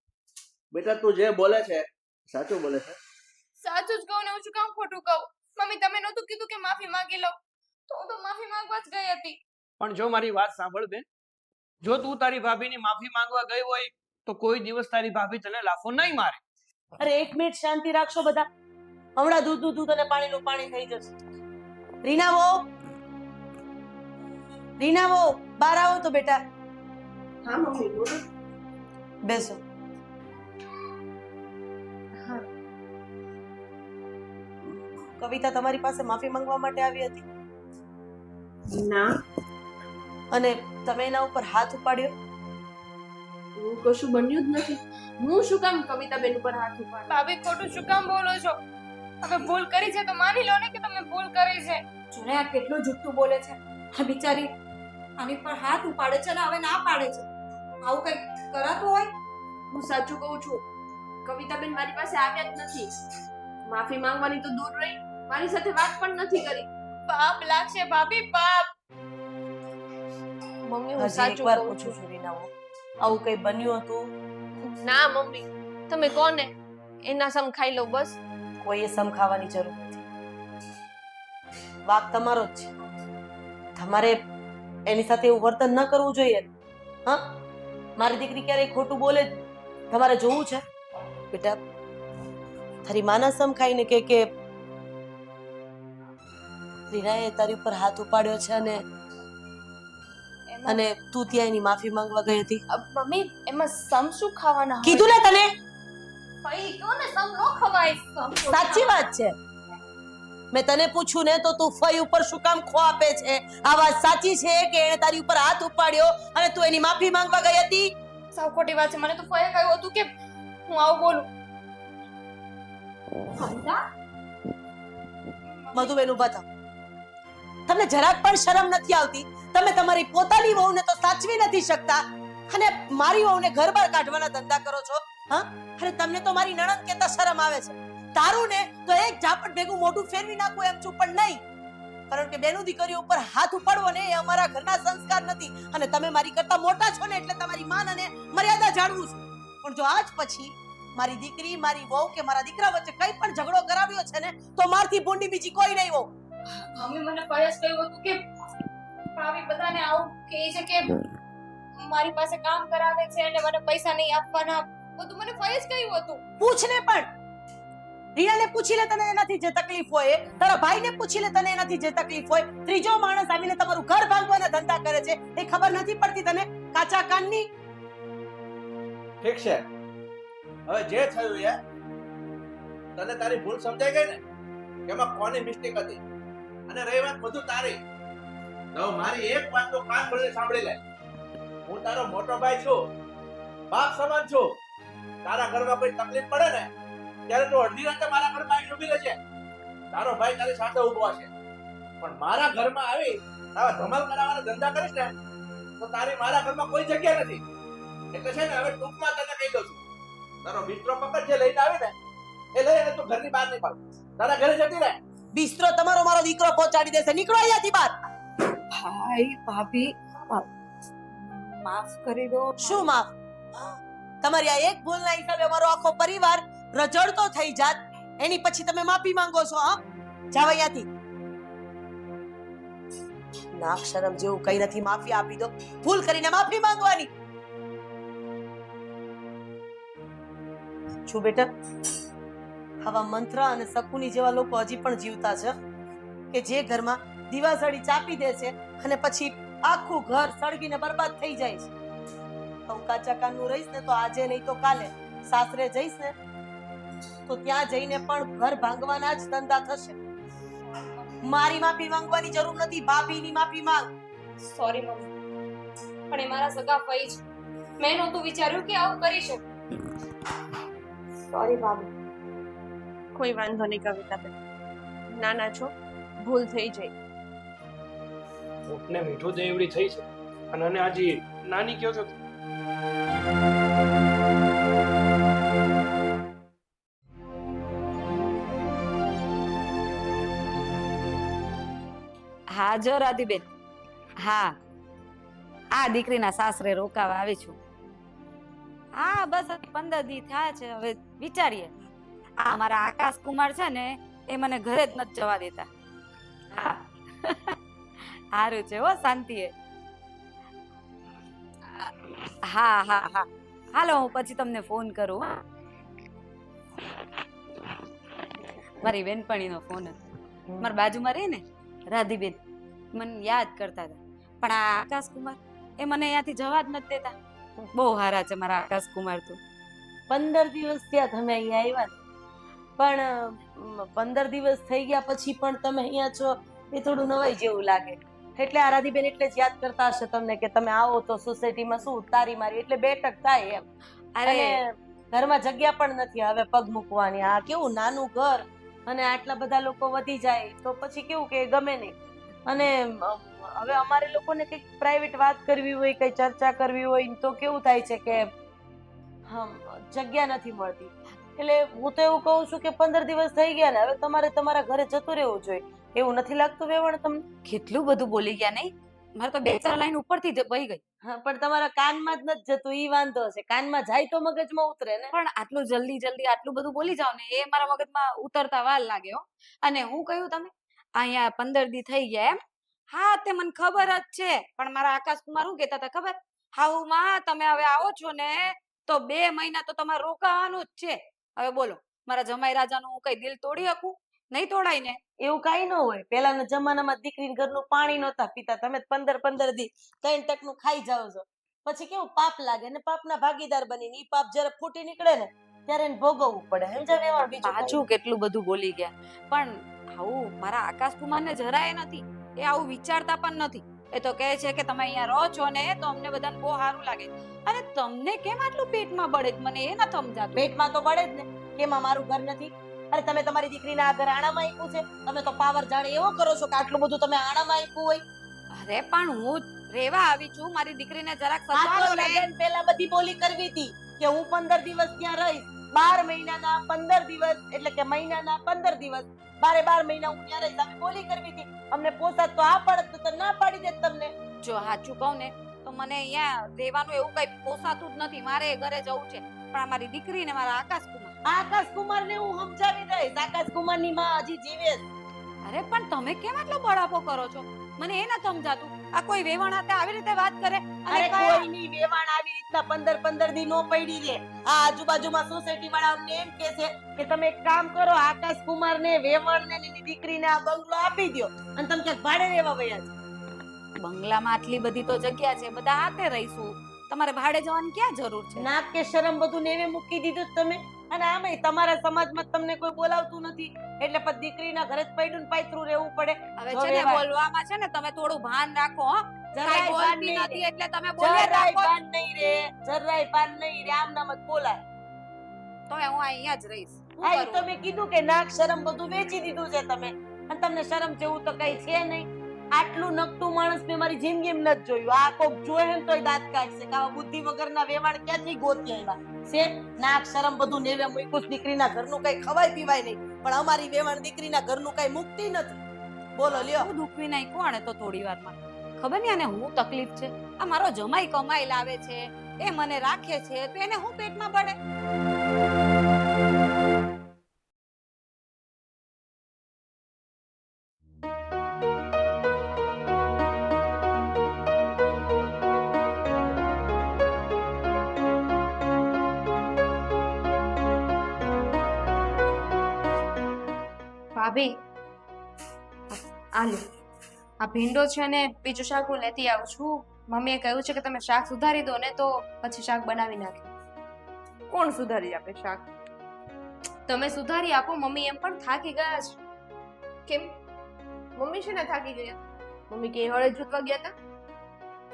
બેટા, તું જે બોલે છે સાચું બોલે છે? સાચું જ કહું ને, હું શું કામ ખોટું કહું? મમ્મી, તમે નહોતું કીધું કે માફી માંગી લઉં તો હું તો માફી માંગવા જ ગઈ હતી. પણ જો મારી વાત સાંભળ બેન, જો તું તારી ભાભીની માફી માંગવા ગઈ હોય તો કોઈ દિવસ તારી ભાભી તને લાફો નહીં મારે. અરે એક મિનિટ શાંતિ રાખશો બધા. હમણાં દૂધનું દૂધ અને પાણીનું પાણી થઈ જશે. રીના વો, બહાર આવો તો બેટા. હા મમ્મી બોલો. બેસો. હા. કવિતા તમારી પાસે માફી માંગવા માટે આવી હતી ના, અને તમે એના ઉપર હાથ ઉપાડ્યો. એવું કશું બન્યું જ નથી. હું શું કામ કવિતાબેન ઉપર હાથ ઉપાડું? ભાભી ખોટું શું કામ બોલો છો? હવે ભૂલ કરી છે તો માની લો ને કે તમે ભૂલ કરી છે. જોને આ કેટલું જુઠ્ઠું બોલે છે. આ બિચારી આની પર હાથ ઉપાડે છે ને હવે ના પાડે છે. આવું કઈ કરાતું હોય? હું સાચું કહું છું. કવિતાબેન મારી પાસે આવ્યા જ નથી. માફી માંગવાની તો દૂર રહી, મારી સાથે વાત પણ નથી કરી. પાપ લાગશે ભાભી, પાપ. મમ્મી હું હજી સાચું એકવાર કહું પૂછું છું. છું રીનાઓ, આવું કઈ બન્યું હતું? ના મમ્મી, તમે કોને એના સમ ખાઈ લો બસ. કોઈએ સમખાવાની જરૂર નથી. વાક તમારો જ છે. તમારે એની સાથે એવું વર્તન ન કરવું જોઈએ. હા, મારી દીકરી ક્યારેય ખોટું બોલે જ નહીં. તમારે જોવું છે બેટા, તારી માના સમખાઈને કે રીનાએ તારી ઉપર હાથ ઉપાડ્યો છે અને તું ત્યાં એની માફી માંગવા ગઈ હતી. મમ્મી એમાં સમ શું ખાવાના હોય? કીધું ને તને, ભાઈ કહો ને સમ નો ખવાય. સાચી વાત છે. મેં તને પૂછ્યું ને તો તું ફઈ ઉપર શું કામ ખો આપે છે? આ વાત સાચી છે કે એણે તારી ઉપર હાથ ઉપાડ્યો અને તું એની માફી માંગવા ગઈ હતી? સાવ ખોટી વાત છે. મને તો ફઈએ કહ્યું હતું કે હું આવું બોલું. મધુબેન ઉભા થાવ. તમને જરાક પણ શરમ નથી આવતી? તમે તમારી પોતાની વહુને તો સાચવી નથી શકતા અને મારી વહુને ઘર બહાર કાઢવાના ધંધા કરો છો. હા, અરે તમને તો મારી નણંદ કહેતા શરમ આવે છે. તારું ને તો એક ઝાપટ ભેગું મોઢું ફેરવી નાખવું એમ છું, પણ નહીં. કારણ કે બેનું દીકરીઓ ઉપર હાથ ઉપાડવો ને એ અમારા ઘરના સંસ્કાર નથી અને તમે મારી કરતા મોટા છો ને એટલે તમારી માન અને મર્યાદા જાણવું છે. પણ જો આજ પછી મારી દીકરી, મારી વહુ કે મારા દીકરા વચ્ચે કઈ પણ ઝઘડો કરાવ્યો છે ને તો મારથી ભૂંડી બીજી કોઈ નહીં હોવ. મમ્મી મને ફઈએ કહ્યું હતું કે ભાભી બધાને આવું કહે છે કે મારી પાસે કામ કરાવે છે અને મને પૈસા નહીં આપવાના. બધું મને ફઈએ કહ્યું હતું. પૂછને પણ. રિયાને પૂછી લે તને એનાથી જે તકલીફ હોય, તારા ભાઈને પૂછી લે તને એનાથી જે તકલીફ હોય. ત્રીજો માણસ આવીને તમારું ઘર ભાંગવાના ધંધા કરે છે એ ખબર નથી પડતી તને? કાચા કાનની. ઠીક છે, હવે જે થયું એ તને તારી ભૂલ સમજાઈ ગઈ ને કે એમાં કોની મિસ્ટેક હતી. અને રહી વાત બધું તારી, તો મારી એક વાત તો કાન ખોલીને સાંભળી લે. હું તારો મોટો ભાઈ છું, બાપ સમાન છું. તારા ઘરમાં કોઈ તકલીફ પડે ને ત્યારે તું અડધી રાતે મારા ઘરમાં આવીને ઊભી રહેશે. તારો ભાઈ તારી સાથે ઊભો છે, પણ મારા ઘરમાં આવી આવા ધમાલ કરાવવાના ધંધા કરીશ ને તો તારી મારા ઘરમાં કોઈ જગ્યા નથી. એટલે છે ને હવે ટૂંકમાં તને કહી દઉં છું, તારો બિસ્તરો પકડ જે લઈને આવી ને એ લઈ અને તું ઘરની બહાર નીકળ. તારા ઘરે જતી રહે. બિસ્તરો તમારો મારો દીકરો પહોંચાડી દેશે. નીકળો અહીંયાથી બહાર. ભાઈ ભાભી માફ કરી દો. શું માફ? તમારી આ એક ભૂલના હિસાબે અમારો આખો પરિવાર રજડતો થઈ જાત. એની પછી તમે માફી માંગો છો? હા, જાવ અહીંયાથી. નાક શરમ જેવું કઈ નથી. માફી આપી દો. ભૂલ કરીને માફી માંગવાની. શું બેટા, આવા મંત્ર અને શકુની જેવા લોકો હજી પણ જીવતા છે કે જે ઘરમાં દીવાસળી ચાપી દે છે અને પછી આખું ઘર સળગીને બરબાદ થઈ જાય છે. હું કાચા કાનનું રહીશ ને તો આજે નહીં તો કાલે સાસરે જઈશ ને તો ત્યાં જઈને પણ ઘર ભાંગવાના જ ધંધા થશે. મારી માફી માંગવાની જરૂર નથી, ભાભીની માફી માંગ. સોરી મમ્મી, પણ એ મારા સગા ફઈ છે. મેં નહોતું વિચાર્યું કે આવું કરી શકું. સોરી ભાભી. કોઈ વાંધો નહીં કવિતાબેન, નાના છો, ભૂલ થઈ જાય. ઊંટને મીઠું દે એવડી થઈ છે અને આજે નાની કયો છો? હા જો રાધીબેન, હા આ દીકરીના સાસરે રોકાવા આવી છું. હા બસ 15 દી થયા છે. હવે વિચારીએ. આ અમારા આકાશ કુમાર છે ને એ મને ઘરે જ નથી જવા દેતા. હા સારું છે હો, શાંતિ હે. હા હા હા હાલો, હું પછી તમને ફોન કરું. હા, મારી બેનપણીનો ફોન હતો. મારી બાજુમાં રહે ને રાધીબેન મને યાદ કરતા હતા, પણ આ આકાશ કુમાર એ મને અહીંયાથી જવા જ નથી દેતા. બહુ સારા છે મારા આકાશ કુમાર તો. 15 દિવસ થયા તમે અહીંયા આવ્યા ને. પણ 15 દિવસ થઈ ગયા પછી પણ તમે અહીંયા છો એ થોડું નવાઈ જેવું લાગે. એટલે આરાધીબેન એટલે જ યાદ કરતા હશે તમને કે તમે આવો તો સોસાયટીમાં શું તારી મારી એટલે બેઠક થાય એમ. અરે અને ઘરમાં જગ્યા પણ નથી હવે પગ મૂકવાની. આ કેવું નાનું ઘર અને આટલા બધા લોકો વધી જાય તો પછી કેવું કે ગમે નહીં. અને હવે અમારે લોકોને કંઈક પ્રાઇવેટ વાત કરવી હોય કઈ ચર્ચા કરવી હોય તો કેવું થાય છે કે જગ્યા નથી મળતી. એટલે હું તો એવું કહું છું કે 15 દિવસ થઈ ગયા ને હવે તમારે તમારા ઘરે જતું રહેવું જોઈએ. એવું નથી લાગતું વેવણ તમને? કેટલું બધું બોલી ગયા નહીં? મારે તો 2-4 લાઈન ઉપરથી જ વહી ગઈ. હા, પણ તમારા કાનમાં જ નથી જતું ઈ વાંધો છે. કાનમાં જાય તો મગજમાં ઉતરે ને. પણ આટલું જલ્દી આટલું બધું બોલી જાવ ને એ મારા મગજમાં ઉતરતા વાર લાગે હો. અને હું કહ્યું તમે અહીંયા 15 દી થઈ ગયા એમ? હા તે મને ખબર જ છે, પણ મારા આકાશ કુમાર શું કહેતા હતા ખબર? હાઉ માં તમે હવે આવો છો ને તો 2 મહિના તો તમારે રોકાવાનું જ છે. હવે બોલો મારા જમાઈ રાજાનું હું કઈ દિલ તોડી શકું? નહીં તોડાય ને. એવું કઈ ન હોય. પેલાના જમાનામાં દીકરીને ઘરનું પાણી નહોતા પીતા. તમે 15 દી 3 ટકનું ખાઈ જાઓ છો. પછી કેવું પાપ લાગે ને પાપના ભાગીદાર બનીને ઈ પાપ જ્યારે ફૂટી નીકળે ને ત્યારે એને ભોગવવું પડે. સમજાવ વેવણ? બીજું કાંઈ પાછું કેટલું બધું બોલી ગયા. પણ આવું મારા આકાશ કુમારને જરાય નથી. એ આવું વિચારતા પણ નથી. એ તો કહે છે કે તમે અહીંયા રહો છો ને તો અમને બધાને બહુ સારું લાગે. અને તમને કેમ આટલું પેટમાં બળે છે મને એ નથી સમજાતું. પેટમાં તો બળે જ ને. કેમ મારું ઘર નથી? અરે તમે તમારી દીકરીને આ ઘર આણામાં આપ્યું છે. તમે તો પાવર જાણે એવો કરો છો કે આટલું બધું તમે આણામાં આપ્યું હોય. અરે પણ હું રેવા આવી છું મારી દીકરીને જરાક આ તો સતાડો ને. લગન પહેલા બધી બોલી કરવી હતી કે હું 15 દિવસ ત્યાં રહીશ. 12 મહિનાના 15 દિવસ એટલે કે મહિનાના 15 દિવસ 12 મહિના હું ત્યાં રહીશ. અમે બોલી કરવી હતી. અમને પોસાત તો આ પડત તો ના પાડી દે તમને. જો સાચું કહું ને તો મને અહીંયા રહેવાનું એવું કઈ પોસાતું જ નથી. મારે એ ઘરે જવું છે. પણ આ મારી દીકરી ને મારા આકાશ કુમાર. આકાશ કુમાર ને હું સમજાવી દઈશ. આકાશ કુમાર ની માં હજી જીવે છે. અરે પણ તમે કેમ આટલો બળાપો કરો છો? મને એ નથી સમજાતું. આ કોઈ વેવણ હાથે આવી રીતે વાત કરે? અને અરે કયા- કોઈની વેવાણ આવી રીતના 15 દી નો પડી રે. આ આજુબાજુમાં સોસાયટી વાળા અમને એમ કહે છે કે તમે એક કામ કરો આકાશ કુમાર ને વેવણ ને એની દીકરીને આ બંગલો આપી દો અને તમે ક્યાંક ભાડે રહેવા વયા જાઓ. બંગલામાં આટલી બધી તો જગ્યા છે, બધા હાથે રહીશું. તમારે ભાડે જવાની ક્યાં જરૂર છે? નાક કે શરમ બધું નેવે મૂકી દીધું તમે. અને આમેય તમારા સમાજમાં તમને કોઈ બોલાવતું નથી એટલે પછી દીકરીના ઘરે જ પડ્યું ને પાયતરું રહેવું પડે. હવે જો છે ને વેવાણ. બોલવામાં છે ને તમે થોડું ભાન રાખો હો. જરાય કાંઈ ભાન બોલતી નહીં નથી રે. એટલે તમે બોલ્યા જરાય રાખો. ભાન નહીં રે. જરાય ભાન નહીં રે. આમ નામ જ બોલાય. તો હું અહીંયા જ રહીશ. શું આ ઈ કરું? તો મેં કીધું કે નાક શરમ બધું વેચી દીધું છે તમે. અને તમને શરમ જેવું તો કઈ છે નહીં. આટલું નકટું માણસ મેં મારી જિંદગીમાં નથી જોયું. આ કોક જોયે ને તોય દાંત કાઢશે કે આવા બુદ્ધિ વગરના વેવાણ ક્યાંથી ગોતી આવ્યા છે. નાક શરમ બધું નેવે મૂક્યું છે. દીકરીના ઘરનું કઈ ખવાય પીવાય નહીં. પણ અમારી વેવાણ દીકરીના ઘરનું કઈ મુક્તિ નથી. બોલો લ્યો. હું દુખવી નહીં કોણ તો થોડી વારમાં ખબર નહીં આને હું તકલીફ છે. આ મારો જમાઈ કમાઈ લાવે છે, એ મને રાખે છે તો એને હું પેટમાં પડે? ભાભી આલુ આ ભીંડો છે ને બીજું શાક હું લેતી આવું છું. મમ્મીએ કહ્યું છે કે તમે શાક સુધારી દો ને તો પછી શાક બનાવી નાખે. કોણ સુધારી આપે શાક? તમે સુધારી આપો. મમ્મી એમ પણ થાકી ગયા છે. કેમ મમ્મી છે ને થાકી ગયા? મમ્મી કે હળે જૂતવા ગયા હતા?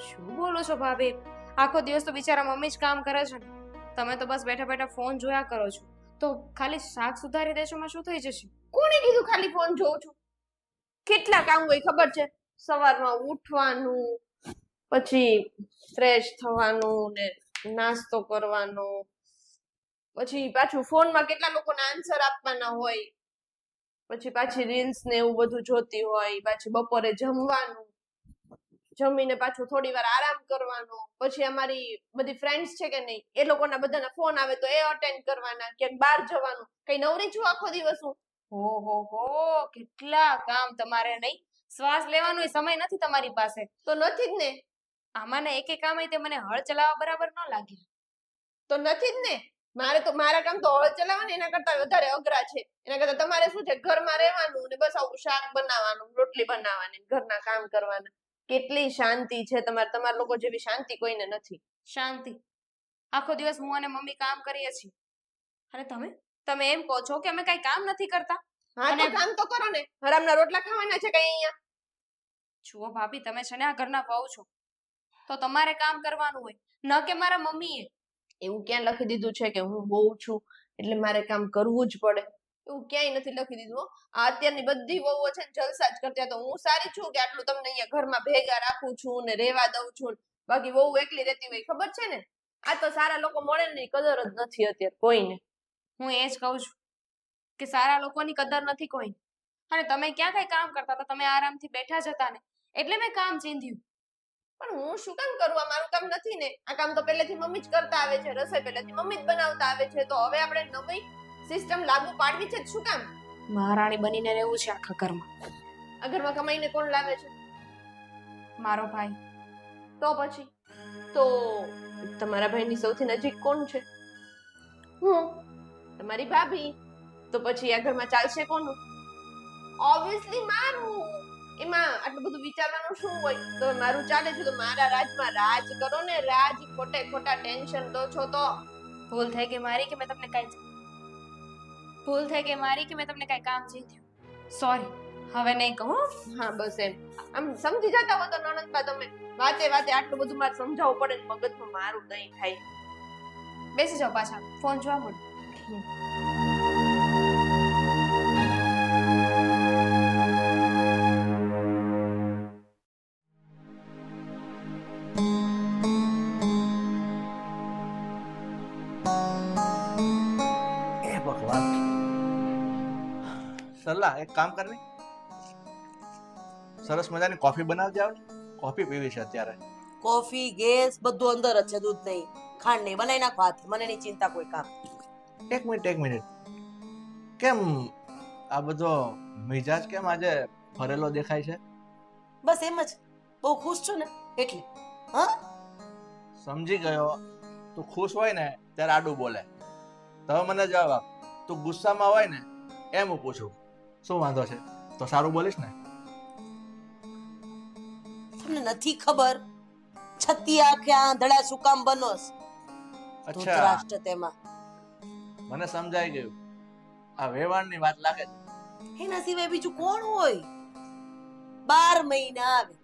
શું બોલો છો ભાભી? આખો દિવસ તો બિચારા મમ્મી જ કામ કરે છે ને. તમે તો બસ બેઠા બેઠા ફોન જોયા કરો છો. તો ખાલી શાક સુધારી દેશો માં શું થઈ જશે? કોણે કીધું ખાલી ફોન જોઉં છું? કેટલા કામ હોય ખબર છે? સવારમાં ઉઠવાનું, પછી ફ્રેશ થવાનું ને નાસ્તો કરવાનો, પછી પાછું ફોનમાં કેટલા લોકોના આન્સર આપવાના હોય, પછી પાછી રીલ્સ ને એવું બધું જોતી હોય, પાછી બપોરે જમવાનું, જમીને પાછું થોડી વાર આરામ કરવાનો, પછી અમારી બધી ફ્રેન્ડ્સ છે કે નહીં એ લોકોના બધાના ફોન આવે તો એ અટેન્ડ કરવાના, ક્યાંક બહાર જવાનું. કઈ નવરી છું આખો દિવસ હું? હો કેટલા કામ તમારે નહીં. શ્વાસ લેવાનો સમય નથી તમારી પાસે. તો નથી જ ને. આમાંના એક કામ તે મને હળ ચલાવવા બરાબર ન લાગે. તો નથી જ ને. મારા કામ તો હળ ચલાવવાના એના કરતા વધારે અઘરા છે. એના કરતા તમારે શું છે, ઘરમાં રહેવાનું ને બસ આવું શાક બનાવવાનું, રોટલી બનાવવાની, ઘરના કામ કરવાના. કેટલી શાંતિ છે તમારે. તમારા લોકો જેવી શાંતિ કોઈને નથી. શાંતિ આખો દિવસ હું અને મમ્મી કામ કરીએ છીએ અને તમે એમ કહો છો કે અમે કઈ કામ નથી કરતા. હા તો અને- કામ તો કરો ને. હરામના રોટલા ખાવાના છે કઈ અહીંયા. જુઓ ભાભી, તમે છે ને આ ઘરના વહુ છો તો તમારે કામ કરવાનું હોય, ન કે મારા મમ્મીએ. એવું ક્યાં લખી દીધું છે કે હું વહુ છું એટલે મારે કામ કરવું જ પડે? એવું ક્યાંય નથી લખી દીધું હો. આ અત્યારની બધી વહુઓ છે ને જલસા જ કરતી હોય. તો હું સારી છું કે આટલું તમને અહીંયા ઘરમાં ભેગા રાખું છું ને રહેવા દઉં છું. બાકી વહુ એકલી રહેતી હોય ખબર છે ને. આ તો સારા લોકો મળે ને કદર જ નથી અત્યારે કોઈને. હું એ જ કહું છું કે સારા લોકોની કદર નથી કોઈ. અને તમે ક્યાં કઈ કામ કરતા હતા, તમે આરામથી બેઠા જ હતા ને એટલે મેં કામ ચીંધ્યું. પણ હું શું કામ કરું? આ મારું કામ નથી ને. આ કામ તો પહેલેથી મમ્મી જ કરતા આવે છે. રસોઈ પહેલેથી મમ્મી જ બનાવતા આવે છે. તો હવે આપણે નવી સિસ્ટમ લાગુ પાડવી છે જ શું કામ? મહારાણી બનીને રહેવું છે આખા ઘરમાં. આ ઘરમાં કમાઈને કોણ લાવે છે? મારો ભાઈ. તો પછી તો તમારા ભાઈની સૌથી નજીક કોણ છે? હું. તમારી ભાભી. તો પછી આ ઘરમાં ચાલશે કોનું? ઓબ્વિયસલી મારું. એમાં આટલું બધું વિચારવાનું શું હોય? તો મારું ચાલે છે તો મારા રાજમાં રાજ કરો ને રાજ. ખોટે ખોટા ટેન્શન દો છો તો. ભૂલ થઈ ગઈ મારી કે મેં તમને કઈ કામ ચીંધ્યું. સોરી, હવે નહીં કહું. હા બસ એમ. આમ સમજી જતા હો તો નણંદબા તમે વાતે વાતે આટલું બધું મારે સમજાવવું પડે ને મગજમાં મારું નહીં થાય. બેસી જાઓ પાછા, ફોન જોવા મળે. એ ભગવાન. સરલા એક કામ કરને, સરસ મજાની કોફી બનાવજે. આવે કોફી પીવી છે અત્યારે. કોફી ગેસ બધું અંદર જ છે, દૂધ નહીં, ખાંડ નહીં, બનાવી નાખો હાથે, મને નહીં ચિંતા કોઈ કામ. એક મિનિટ. કેમ આ બધો મિજાજ કેમ આજે ફરેલો દેખાય છે? બસ એમ જ, બહુ ખુશ છું ને એટલે. હા, સમજી ગયો. તું ખુશ હોય ને ત્યારે આડું બોલે. તો મને જવાબ આપ. તું ગુસ્સામાં હોય ને એમ હું પૂછું શું વાંધો છે? તો સારું બોલીશ ને. તમને નથી ખબર છતી આંખે આંધળા શું કામ બનોસ? અચ્છા, ધૃતરાષ્ટ્ર તેમાં. મને સમજાઈ ગયું. આ વેવાણની વાત લાગે છે. એના સિવાય બીજું કોણ હોય? 12 મહિના આવે,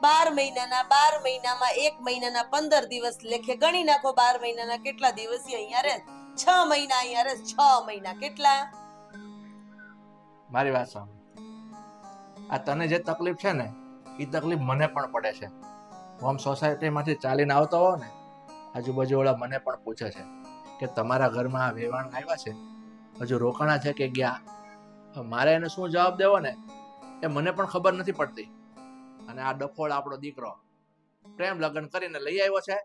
12 મહિનાના 12 મહિનામાં 1 મહિનાના 15 દિવસ લેખે ગણી નાખો. 12 મહિનાના કેટલા દિવસ અહીંયા રહે? 6 મહિના અહીંયા રહે. 6 મહિના કેટલા? મારી વાત સાંભળ. આ તને જે તકલીફ છે ને એ તકલીફ મને પણ પડે છે. હું આમ સોસાયટીમાંથી ચાલીને આવતો હોઉં ને આજુબાજુ વાળા મને પણ પૂછે છે કે તમારા ઘરમાં આ વેવાણ આવ્યા છે, હજુ રોકાણા છે કે ગયા? મારે એને શું જવાબ દેવો ને એ મને પણ ખબર નથી પડતી. અને આ ડફોળ આપણો દીકરો પ્રેમ લગ્ન કરીને લઈ આવ્યો છે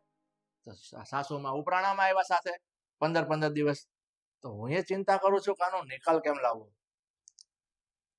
તો સાસુમાં ઉપરાણામાં આવ્યા સાથે 15 દિવસ. તો હું એ ચિંતા કરું છું કે આનો નિકાલ કેમ લાવવો.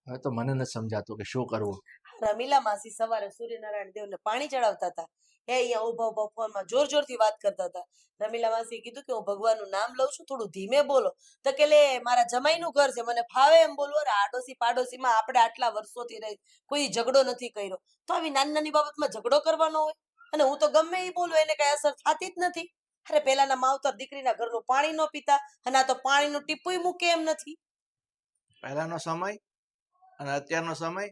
હવે તો મને નથી સમજાતું કે શું કરવું. રમીલા માસી સવારે સૂર્યનારાયણ દેવને પાણી ચડાવતા હતા. એ અહીંયા ઉભા ફોનમાં જોરથી વાત કરતા હતા. રમીલા માસીએ કીધું કે હું ભગવાનનું નામ લઉં છું, થોડું ધીમે બોલો. તો કે લે મારા જમાઈનું ઘર છે, મને ફાવે એમ બોલવું. અરે આડોશી પાડોશીમાં આપણે આટલા વર્ષોથી રહી કોઈ ઝઘડો નથી કર્યો, તો આવી નાની બાબતમાં ઝઘડો કરવાનો હોય? અને હું તો ગમે એ બોલું એને કઈ અસર થતી જ નથી. અરે પેલાના માવતર દીકરીના ઘરનું પાણી ન પીતા અને આ તો પાણીનું ટીપુય મૂકે એમ નથી. પહેલાનો સમય અને અત્યારનો સમય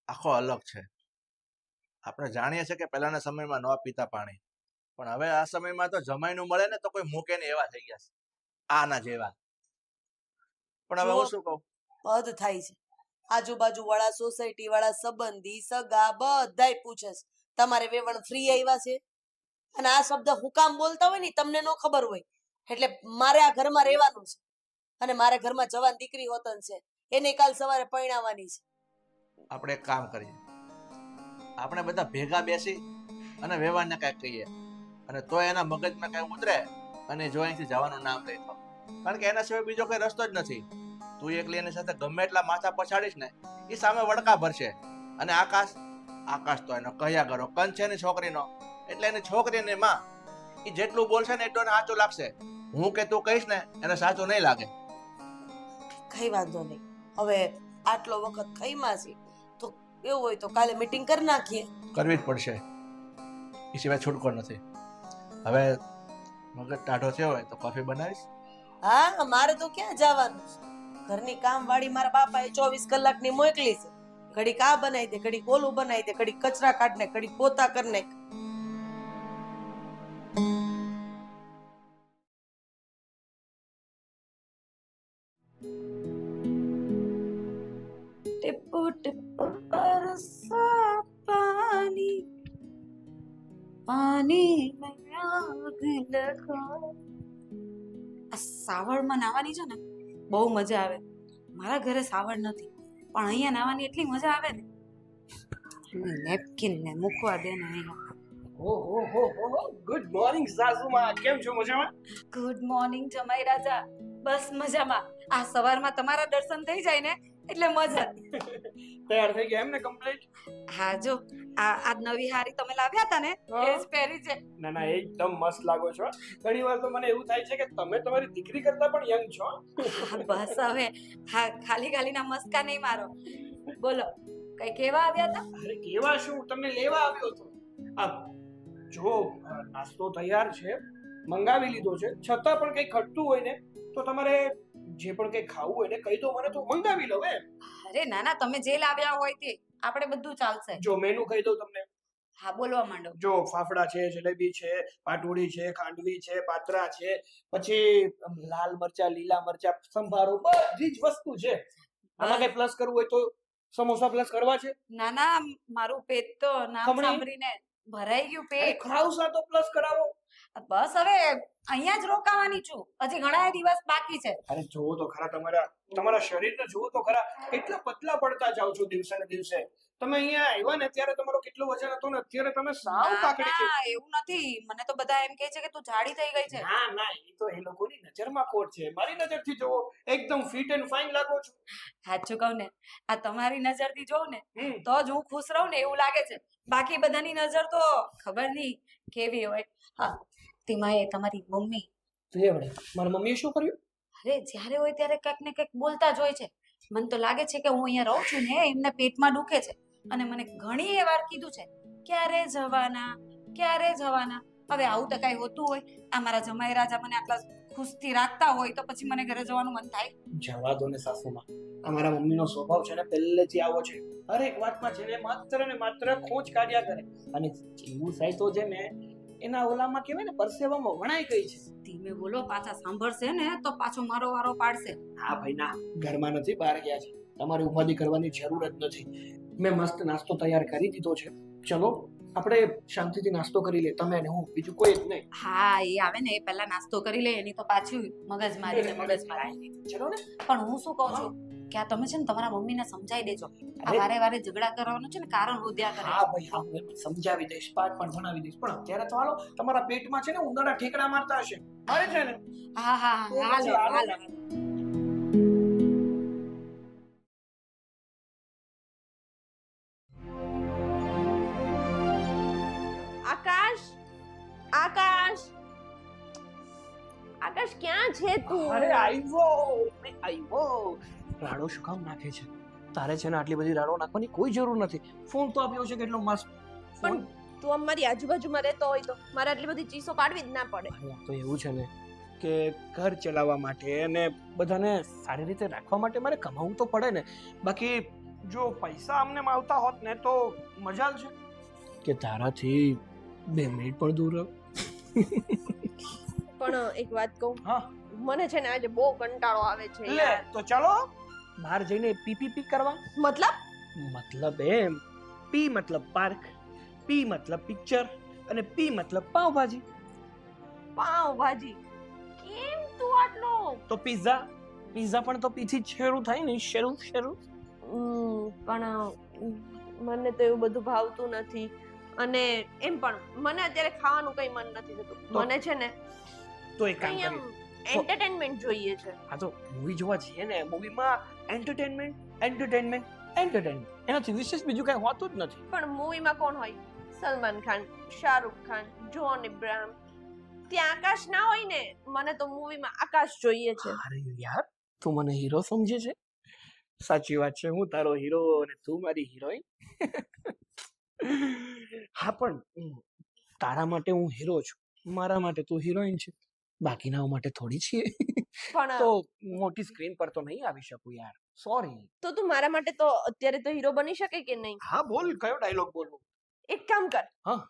આખો અલગ છે. આપણે જાણીએ છીએ કે પહેલાના સમયમાં ન પીતા પાણી, પણ હવે આ સમયમાં તો જમાઈનું મળે ને તો કોઈ મૂકે ને એવા થઈ ગયા છે આના જેવા. પણ હવે હું શું કહું? બધ થાય છે. આજુબાજુ વાળા, સોસાયટી વાળા, સંબંધી, સગા બધાય પૂછે છે તમારે વેવણ ફ્રી આવ્યા છે? અને આ શબ્દ હું કામ બોલતા હોય ને તમને ન ખબર હોય. એટલે મારે આ ઘરમાં રહેવાનું છે અને મારે ઘરમાં જવાન દીકરી હોતન છે, એને કાલ સવારે પરણાવવાની છે. આપણે એક કામ કરીએ, આપણે બધા ભેગા બેસી અને વેવાણને કાંઈક કહીએ અને તો એના મગજમાં કાંઈ ઉતરે અને જો અહીંથી જવાનું નામ લઈ તો. કારણ કે એના સિવાય બીજો કઈ રસ્તો જ નથી. તું એકલી એની સાથે ગમે એટલા માથા પછાડીશ ને એ સામે વડકા ભરશે. અને આકાશ તો એનો કયા કરો કંચ છે એની છોકરીનો, એટલે એની છોકરીની માં એ જેટલું બોલશે ને એટલું સાચું લાગશે. હું કે તું કહીશ ને એને સાચું નહીં લાગે. કઈ વાંધો નહીં. હવે આટલો વખત ખઈમાં છે તો એવું હોય તો કાલે મીટિંગ કરી નાખીએ. કરવી જ પડશે, એ સિવાય છૂટકો નથી. હવે મગજ ટાઢો થયો હોય તો કોફી બનાવીશ. હા મારે તો ક્યાં જવાનું છે? ઘરની કામવાળી મારા બાપાએ 24 કલાકની મોકલી છે. ઘડીક આ બનાવી દે, ઘડીક ઓલું બનાવી દે, ઘડીક કચરા કાઢ નાખ, ઘડીક પોતા કરી નાખ. टिपो टिपो बरसा पानी पानी में आग लगा. આ સાવળમાં નાવાની છે ને બહુ મજા આવે. મારા ઘરે સાવળ નથી પણ અહીંયા નાવાની એટલી મજા આવે ને. નેપકિન ને મૂકવા દે ને અહીંયા. ઓહો ગુડ મોર્નિંગ સાસુમાં. કેમ છો? મજામાં? ગુડ મોર્નિંગ જમાઈ રાજા. બસ મજામાં. આ સવારમાં તમારા દર્શન થઈ જાય ને એટલે મજા. તૈયાર થઈ ગયા એમ ને કમ્પ્લીટ? હા જો આ નવી હારી તમે લાવ્યા હતા ને એ જ પહેરી છે. ના ના એકદમ મસ્ત લાગો છો. ઘણી વાર તો મને એવું થાય છે કે તમે તમારી દીકરી કરતા પણ યંગ છો. હા, બસ હવે હા ખાલી ખાલીના મસ્કા નહીં મારો. બોલો કઈ કેવા આવ્યા હતા? અરે કેવા શું, તમને લેવા આવ્યો હતો. આ જો નાસ્તો તૈયાર છે, મંગાવી લીધો છે, છતાં પણ કઈ ખટતું હોય ને તો તમારે જે પણ કઈ ખાવું હોય ને કહી દો મને તો મંગાવી લઉં એમ. અરે ના ના તમે જે લાવ્યા હોય તે આપણે બધું ચાલશે. જો મેનુ કહી દઉં તમને. હા બોલવા માંડો. જો ફાફડા છે, જલેબી છે, પાટોડી છે, ખાંડવી છે, પાત્રા છે, પછી લાલ મરચા, લીલા મરચા, સંભારો, બધી જ વસ્તુ છે. આમાં કઈ પ્લસ કરવું હોય તો સમોસા પ્લસ કરવા છે. ના ના મારું પેટ તો નામ ખમણી? સાંભળીને ભરાઈ ગયું પેટ. ખાવસા તો પ્લસ કરાવો. બસ હવે અહીંયા જ રોકાવાની છું. હજી ઘણા દિવસ બાકી છે. અરે જોવો તો ખરા તમારા શરીરને જોવો તો ખરા, કેટલા પતલા પડતા જાવ છો દિવસે ને દિવસે. તમે અહીંયા આવ્યા ને ત્યારે તમારો કેટલો વજન હતો ને અત્યારે તમે સાવ ના, પાકડી છે. ના, એવું નથી. મને તો બધા એમ કહે છે કે તું જાડી થઈ ગઈ છે. ના ના એ તો એ લોકોની નજરમાં ખોટ છે. મારી નજરથી જોવો એકદમ ફિટ એન્ડ ફાઇન લાગો છો. સાચું કહું ને આ તમારી નજરથી જોઉં ને હમ. તો જ હું ખુશ રહું ને એવું લાગે છે. બાકી બધાની નજર તો ખબર નહીં કેવી હોય. હા તેમાં એ તમારી મમ્મી લે વડે મારા મમ્મીએ શું કર્યું? અરે જ્યારે હોય ત્યારે કંઈક ને કંઈક બોલતા જ હોય છે. મને તો લાગે છે કે હું અહીંયા રહું છું ને એમને પેટમાં દુખે છે અને મને ઘણી વાર કીધું છે ક્યારે જવાના ક્યારે જવાના. હવે આવું તો કઈ હોતું હોય? આ મારા જમાઈ રાજા મને આટલા ખુશથી રાખતા હોય તો પછી મને ઘરે જવાનું મન થાય? જવા દો ને સાસુમાં. અમારા મમ્મીનો સ્વભાવ છે ને પહેલેથી આવો છે. હરેક વાતમાં છે ને માત્ર ખોજ કાઢ્યા કરે અને જેવું થાય તો છે ને એના ઓલામાં કહેવાય ને પરસેવામાં વણાઈ ગઈ છે. ધીમે બોલો પાછા સાંભળશે ને તો પાછો મારો વારો પાડશે. હા ભાઈ ના, ઘરમાં નથી બહાર ગયા છે. તમારે ઉપાધિ કરવાની જરૂર જ નથી. મેં મસ્ત નાસ્તો તૈયાર કરી દીધો છે. ચલો આપણે શાંતિથી નાસ્તો કરી લે, તમે ને હું, બીજું કોઈ જ નહીં. હા એ આવે ને એ પહેલા નાસ્તો કરી લે એની તો પાછું મગજ મારી. ચલો ને. પણ હું શું કહું છું કે આ તમે છે ને તમારા મમ્મીને સમજાઈ દેજો. આ વારે વારે ઝઘડા કરવાનું છે ને કારણ હોદ્યા કરે. હા ભાઈ હા, હું સમજાવી દઈશ, પાઠ પણ ભણાવી દઈશ. પણ અત્યારે તો હાલો, તમારા પેટમાં છે ને ઉંદરડા ઠેકડા મારતા હશે. મારે છે ને હા હા હા હાલો હાલો. આકાશ આકાશ આકાશ ક્યાં છે તું? અરે આવ્યો. રાડો શું કામ નાખે છે? તારે છે ને આટલી બધી રાડો નાખવાની કોઈ જરૂર નથી. ફોન તો આપ્યો છે કેટલો મસ્ત. પણ તું અમારી આજુબાજુમાં રહેતો હોય તો મારે આટલી બધી ચીસો પાડવી જ ના પડે. અરે આ તો એવું છે ને કે ઘર ચલાવવા માટે અને બધાને સારી રીતે રાખવા માટે મારે કમાવું તો પડે ને. બાકી જો પૈસા અમને આવતા હોત ને તો મજા છે કે તારાથી 2 મિનિટ પણ દૂર રહો. પણ એક વાત કહું, હા મને છે ને આજે બહુ કંટાળો આવે છે લે યાર. તો ચાલો બહાર જઈને પી કરવા. મતલબ એમ પી મતલબ પાર્ક, પી મતલબ પિક્ચર અને પી મતલબ પાવભાજી. પાવભાજી કેમ તું આટલો તો પિઝા પણ તો પીથી જ શરૂ થાય ને. શરૂ પણ મને તો એવું બધું ભાવતું નથી અને એમ પણ મને અત્યારે ખાવાનું કઈ મન નથી થતું. તો? મને છે ને તો એક કામ કઈ એમ કરીએ. એન્ટરટેનમેન્ટ જોઈએ છે. હા તો મૂવી જોવા જઈએ ને. મૂવીમાં એન્ટરટેનમેન્ટ એનાથી વિશેષ બીજું કઈ હોતું જ નથી. પણ મૂવીમાં કોણ હોય? સલમાન ખાન, શાહરુખ ખાન, જોન ઇબ્રાહિમ. ત્યાં આકાશ ના હોય ને. મને તો મૂવીમાં આકાશ જોઈએ છે. અરે યાર તું મને હીરો સમજે છે? સાચી વાત છે, હું તારો હીરો અને તું મારી હિરોઈન. હા પણ તારા માટે હું હીરો છું, મારા માટે તું હિરોઈન છે. બાકીનાઓ માટે થોડી છીએ પણ તો મોટી સ્ક્રીન પર તો નહીં આવી શકું યાર સોરી. તો તું મારા માટે તો અત્યારે તો હીરો બની શકે કે નહીં? હા બોલ, કયો ડાયલોગ બોલવું? એક કામ કર, હા.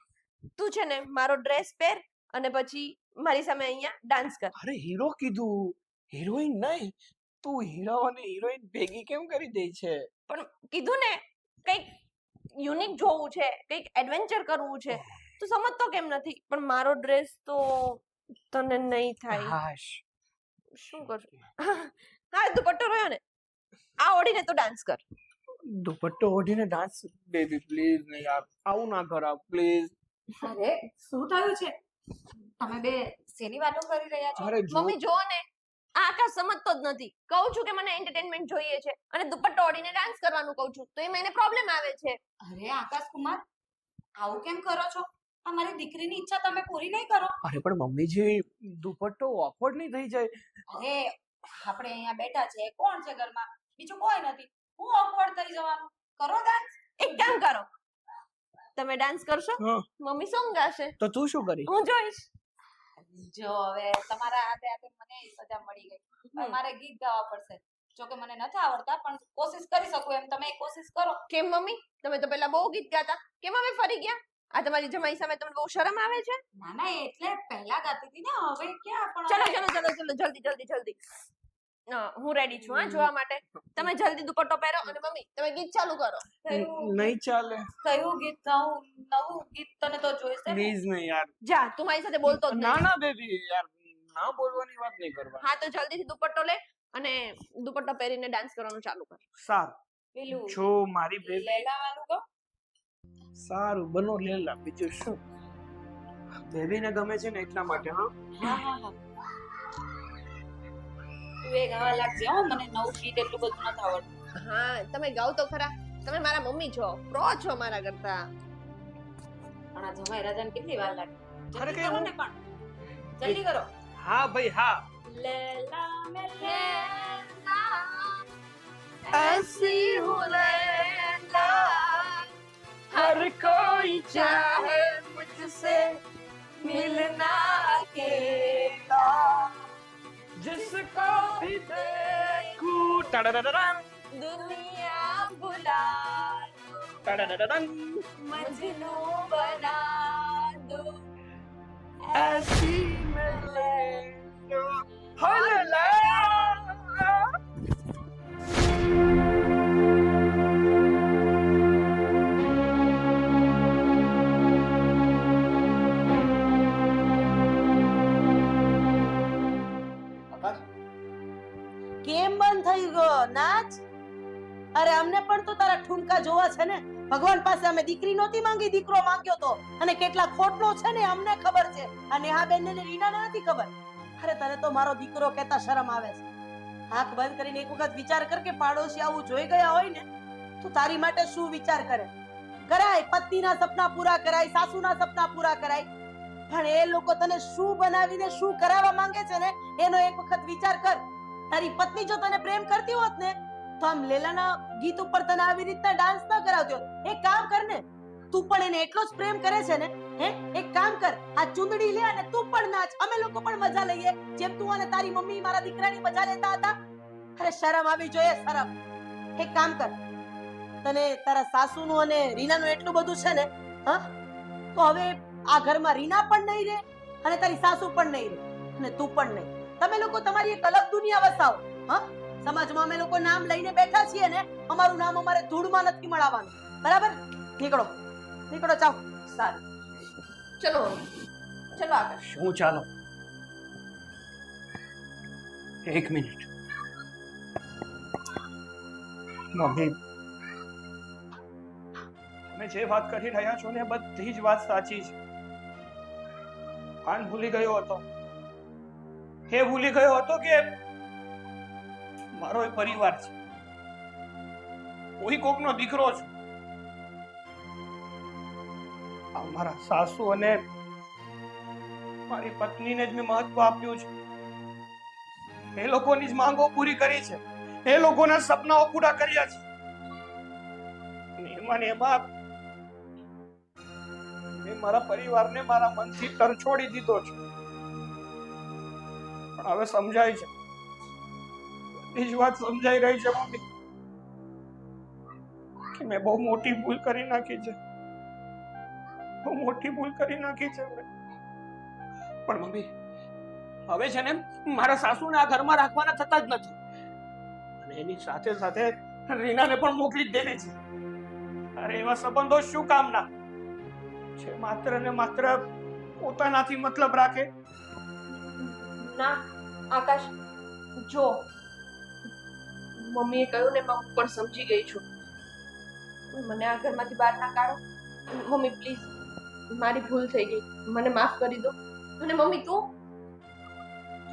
તું છે ને મારો ડ્રેસ પહેર અને પછી મારી સામે અહીંયા ડાન્સ કર. અરે હીરો કીધું, હિરોઈન નહીં. તું હીરો અને હિરોઈન ભેગી કેમ કરી દે છે? પણ કીધું ને કંઈક યુનિક જોવું છે, કંઈક એડવેન્ચર કરવું છે. તું સમજતો કેમ નથી? પણ મારો ડ્રેસ તો તને નહીં થાય. હાશ. શું કરશું? હા દુપટ્ટો રહ્યો ને, આ ઓઢીને તો ડાન્સ કર. દુપટ્ટો ઓઢીને ડાન્સ? બેબી પ્લીઝ ને યાર, આવું ના કરાવ પ્લીઝ. અરે શું થયું છે? તમે બે શેની વાતો કરી રહ્યા છો? અરે જો મમ્મી જો ને, આ આકાશ સમજતો જ નથી. કહું છું કે મને એન્ટરટેનમેન્ટ જોઈએ છે અને દુપટ્ટો ઓઢીને ડાન્સ કરવાનું કહું છું તો એમાં એને પ્રોબ્લેમ આવે છે. અરે આકાશ કુમાર, આવું કેમ કરો છો? અમારી દીકરીની ઈચ્છા તમે પૂરી નહીં કરો? અરે પણ મમ્મીજી, દુપટ્ટો ઓકવર્ડ નહીં થઈ જાય? અરે આપણે અહીંયા બેઠા છે, કોણ છે ઘરમાં? બીજું કોઈ નથી. હું ઓકવર્ડ થઈ જવાનું? કરો ડાન્સ. એક કામ કરો, તમે ડાન્સ કરશો, હા. મમ્મી સોંગ ગાશે, તો તું શું કરી? હું જોઈશ. જો હવે તમારા હાથે હાથે મને સજા મળી ગઈ. હવે મારે ગીત ગાવા પડશે. જો કે મને નથી આવડતા પણ કોશિશ કરી શકું એમ તમે કોશિશ કરો. કેમ મમ્મી, તમે તો પેલા બહુ ગીત ગાતા, કેમ હવે ફરી ગયા? આ તમારી જમાઈ સામે તમને બહુ શરમ આવે છે? ના ના, એટલે પહેલા ગાતી હતી ને, હવે ક્યાં? પણ ચલો હવે- ચલો ચલો ચલો જલ્દી જલ્દી જલ્દી. હું રેડી છું હા જોવા માટે. તમે જલ્દી દુપટ્ટો પહેરો અને મમ્મી તમે ગીત ચાલુ કરો. નહીં ચાલે કયું ગીત ગાઉં? નવું ગીત તને તો જોઈશે ને. પ્લીઝ ને યાર. જા તું મારી સાથે બોલતો જ ના નહીં. ના બેબી યાર, ના બોલવાની વાત નહીં કરવા. હા તો જલ્દીથી દુપટ્ટો લે અને દુપટ્ટો પહેરીને ડાન્સ કરવાનું ચાલુ કર. સારું, પેલું જો મારી બેબી. લેલા વાળું ગો. સારું બનો લેલા, બીજું શું? બેબીને ગમે છે ને એટલા માટે. હા હા હા હા. તું એ ગાવા લાગજે હો, મને નવું ગીત એટલું બધું નથી આવડતું. હા તમે ગાઓ તો ખરા. તમે મારા મમ્મી છો, પ્રો છો મારા કરતા. પણ આ જમાઈ રાજાને કેટલી વાર લાગે. અરે જલ્દી કે કરો હું- ને પણ જલ્દી કરો. હા ભાઈ હા. લેલા મે લેલા ऐसी हूँ लैला, हर कोई चाहे मुझसे मिलना अकेला, जिसको भी देखूं टडडडडन दुनिया बुला लो, टडडडडन मजनू बना दो. ऐसी मिले हल्ला. આકાશ, કેમ બંધ થઈ ગયો નાચ? અરે અમને પણ તો તારા ઠુમકા જોવા છે ને. ભગવાન પાસે અમે દીકરી નહોતી માંગી, દીકરો માંગ્યો તો. અને કેટલા ખોટલો છે ને અમને ખબર છે. આ નેહાબેન ને રીનાને નથી ખબર. અરે તને તો મારો દીકરો કહેતા શરમ આવે છે. આંખ બંધ કરીને એક વખત વિચાર કર કે પાડોશી આવું જોઈ ગયા હોય ને તો તારી માટે શું વિચાર કરે. કરાય, પત્નીના સપના પૂરા કરાય, સાસુના સપના પૂરા કરાય, પણ એ લોકો તને શું બનાવીને શું કરાવવા માંગે છે ને એનો એક વખત વિચાર કર. તારી પત્ની જો તને પ્રેમ કરતી હોત ને તો આમ લેલાના ગીત ઉપર તને આવી રીતના ડાન્સ ન કરાવતી હોત. એક કામ કર ને, તું પણ એને એટલો જ પ્રેમ કરે છે ને, હે? એક કામ કર, આ ચુંદડી લે અને તું પણ નાચ, અમે લોકો પણ મજા લઈએ જેમ તું અને તારી મમ્મી મારા દીકરાની મજા લેતા હતા. અરે શરમ આવી જોઈએ, શરમ. એક કામ કર, તને તારા સાસુનું અને રીનાનું એટલું બધું છે ને, હા, તો હવે આ ઘરમાં રીના પણ નહીં રહે અને તારી સાસુ પણ નહીં રહે અને તું પણ નહીં. તમે લોકો તમારી એક અલગ દુનિયા વસાવો. હા, સમાજમાં અમે લોકો નામ લઈને બેઠા છીએ ને, અમારું નામ અમારે ધૂળમાં નથી મળવાનું. બરાબર? નીકળો નીકળો, ચાલો. સારું, ચલો ચલો આકાશ. શું ચાલો? એક મિનિટ મમ્મી, તમે જે વાત કરી રહ્યા છો ને એ બધી જ વાત સાચી છે. ભાન ભૂલી ગયો હતો. એ ભૂલી ગયો હતો કે મારો એક પરિવાર છે. કોઈ કોકનો દીકરો છું. આ મારા સાસુ અને મારી પત્નીને જ મેં મહત્વ આપ્યું છે. એ લોકોની જ માંગો પૂરી કરી છે, એ લોકોના સપનાઓ પૂરા કર્યા છે. અને એમાં ને એમાં મેં મારા પરિવારને મારા મનથી તરછોડી દીધો છે. પણ હવે સમજાય છે, બધી જ વાત સમજાઈ રહી છે મમ્મી કે મેં બહુ મોટી ભૂલ કરી નાખી છે, બહુ મોટી ભૂલ કરી નાખી છે મેં. પણ મમ્મી હવે છે ને મારા સાસુને આ ઘરમાં રાખવાના થતા જ નથી, અને એની સાથે સાથે રીનાને પણ મોકલી જ દેવી છે. અરે એવા સંબંધો શું કામના છે, માત્ર ને માત્ર પોતાનાથી મતલબ રાખે. ના આકાશ, જો મમ્મીએ કહ્યું ને હું પણ સમજી ગઈ છું. મને આ ઘરમાંથી બહાર ના કાઢો મમ્મી, પ્લીઝ. મારી ભૂલ થઈ ગઈ, મને માફ કરી દો. અને મમ્મી તું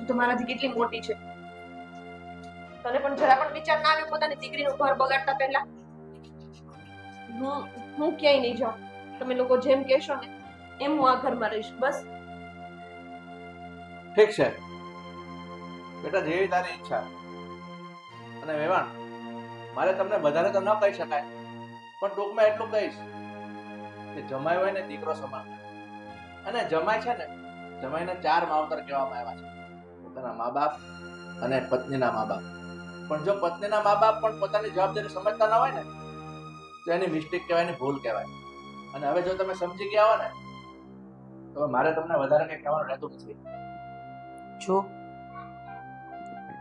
તમારાથી કેટલી મોટી છે, તને પણ જરા પણ વિચાર ના આવ્યો પોતાની દીકરીનું ઘર બગાડતા પહેલા? હું ક્યાંય નહીં જાઉં, તમે લોકો જેમ કહેશો ને એમ હું આ ઘરમાં રહીશ, બસ. ઠીક છે બેટા, જેવી તારી ઈચ્છા. અને વેવાણ, મારે તમને વધારે તો ન કહી શકાય, પણ ટૂંકમાં એટલું કહીશ કે જમાઈ હોય ને દીકરો સમાન. અને જમાઈ છે ને, જમાઈને 4 માવતર કહેવામાં આવ્યા છે, પોતાના મા બાપ અને પત્નીના મા બાપ. પણ જો પત્નીના મા બાપ પણ પોતાની જવાબદારી સમજતા ના હોય ને તો એની મિસ્ટેક કહેવાય, એની ભૂલ કહેવાય. અને હવે જો તમે સમજી ગયા હો ને તો મારે તમને વધારે કંઈ કહેવાનું રહેતું નથી. જો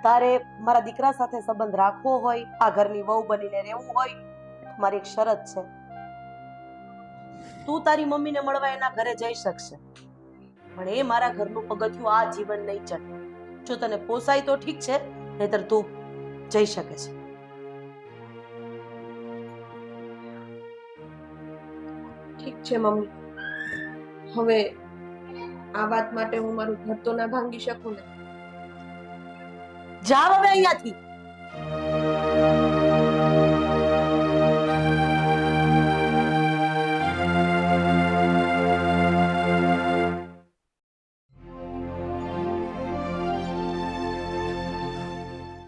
તારે મારા દીકરા સાથે સંબંધ રાખવો હોય, આ ઘરની વહુ બનીને રહેવું હોય, તો મારી એક શરત છે. તું તારી મમ્મીને મળવા એના ઘરે જઈ શકશે, પણ એ મારા ઘરનું પગથિયું આ જીવન નહીં ચડે. જો તને પોસાય તો ઠીક છે, નહીતર તું જઈ શકે છે. ઠીક છે મમ્મી, હવે આ વાત માટે હું મારું ઘર તો ના ભાંગી શકું ને. જાવ હવે અહીંયાથી.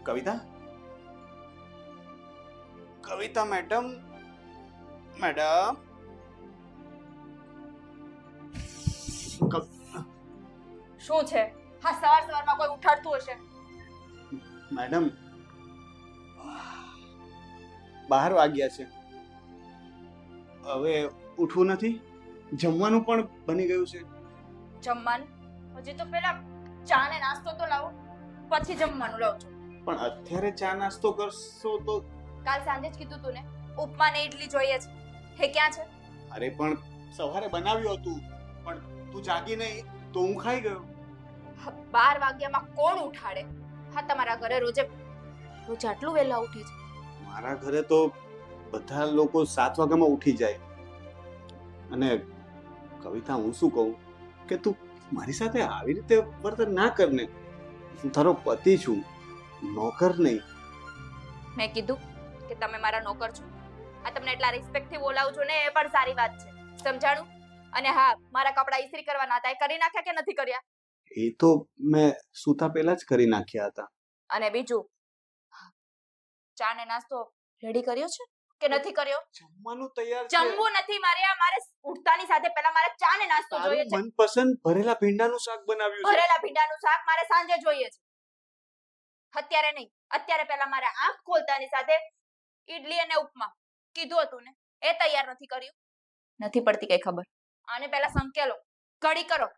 કવિતા, કવિતા મેડમ, મેડમ, શું છે? હા, સવારમાં કોઈ ઉઠાડતું હશે. મેડમ 12 વાગ્યા છે, હવે ઉઠવું નથી? જમવાનું પણ બની ગયું છે. જમવાનું હજી તો પેલા ચા ને નાસ્તો તો લાવો, પછી જમવાનું લાવજો. પણ અત્યારે ચા નાસ્તો કરશો તો? કાલ સાંજે જ કીધું તું ને, ઉપમા ને ઇડલી જોઈએ છે. હે ક્યાં છે? અરે પણ સવારે બનાવ્યું હતું, પણ તું જાગી નહીં તો હું ખાઈ ગયો. 12 વાગ્યામાં કોણ ઉઠાડે? હા, તમારા ઘરે રોજ આટલું વહેલા ઉઠે છે? મારા ઘરે તો બધા લોકો 7 વાગ્યામાં ઉઠી જાય. અને કવિતા, હું શું કહું કે તું મારી સાથે આવી રીતે વર્તન ના કર ને. હું તારો પતિ છું, નોકર નહીં. મેં કીધું કે તમે મારા નોકર છો? આ તમને એટલા રિસ્પેક્ટ થી બોલાવું છું ને, એ પણ સારી વાત છે, સમજાણું? અને હા, મારા કપડા ઇસ્ત્રી કરવાના હતા, એ કરી નાખ્યા કે નથી કર્યા? એ તો મેં સૂતા પહેલા જ કરી નાખ્યા હતા. અને બીજું, ચા ને નાસ્તો રેડી કર્યો છે કે નથી કર્યો? જમવાનું તૈયાર છે. જમવું નથી મારે, મારે ઉઠતાની સાથે પહેલા મારે ચા ને નાસ્તો જોઈએ છે. મનપસંદ ભરેલા ભીંડાનું શાક બનાવ્યું છે. ભરેલા ભીંડાનું શાક મારે સાંજે જોઈએ છે, અત્યારે નહીં. અત્યારે પહેલા મારે આંખ ખોલતાની સાથે ઈડલી અને ઉપમા કીધું હતું ને, એ તૈયાર નથી કર્યું. નથી પડતી કઈ ખબર. આને પહેલા સંકેલો, કડી કરો.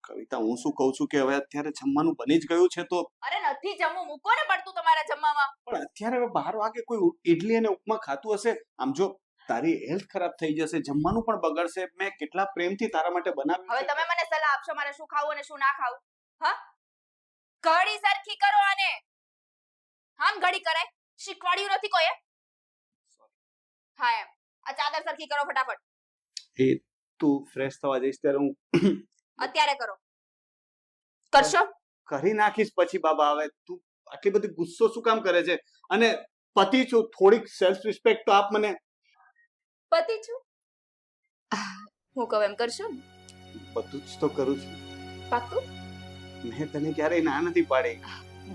કવિતા, હું શું કહું છું કે હવે અત્યારે જમવાનું બની જ ગયું છે તો? અરે નથી જમવું, મૂકો ને પડતું તમારા જમવામાં. પણ અત્યારે હવે 12 વાગે કોઈ ઈડલી અને ઉપમા ખાતું હશે? આમ જો તારી હેલ્થ ખરાબ થઈ જશે, જમવાનું પણ બગડશે. મેં કેટલા પ્રેમથી તારા માટે બનાવ્યું હવે છે. તમે મને સલાહ આપશો મારે શું ખાવું અને શું ના ખાવું? હા, કડી સરખી કરો આને. આમ ઘડી કરાય, શીખવાડ્યું નથી કોઈએ? હા એમ. આ ચાદર સરખી કરો ફટાફટ. એ તું ફ્રેશ થવા જઈશ ત્યારે હું અત્યારે કરો. કરશો? કરી નાખીશ પછી. બાબા, હવે તું આટલી બધી ગુસ્સો શું કામ કરે છે? અને પતિ છું, થોડીક સેલ્ફ રિસ્પેક્ટ તો આપ મને. પતિ છું, હું કહું એમ કરશો ને? બધું જ તો કરું છું. પાક્કું? મેં તને ક્યારેય ના નથી પાડી.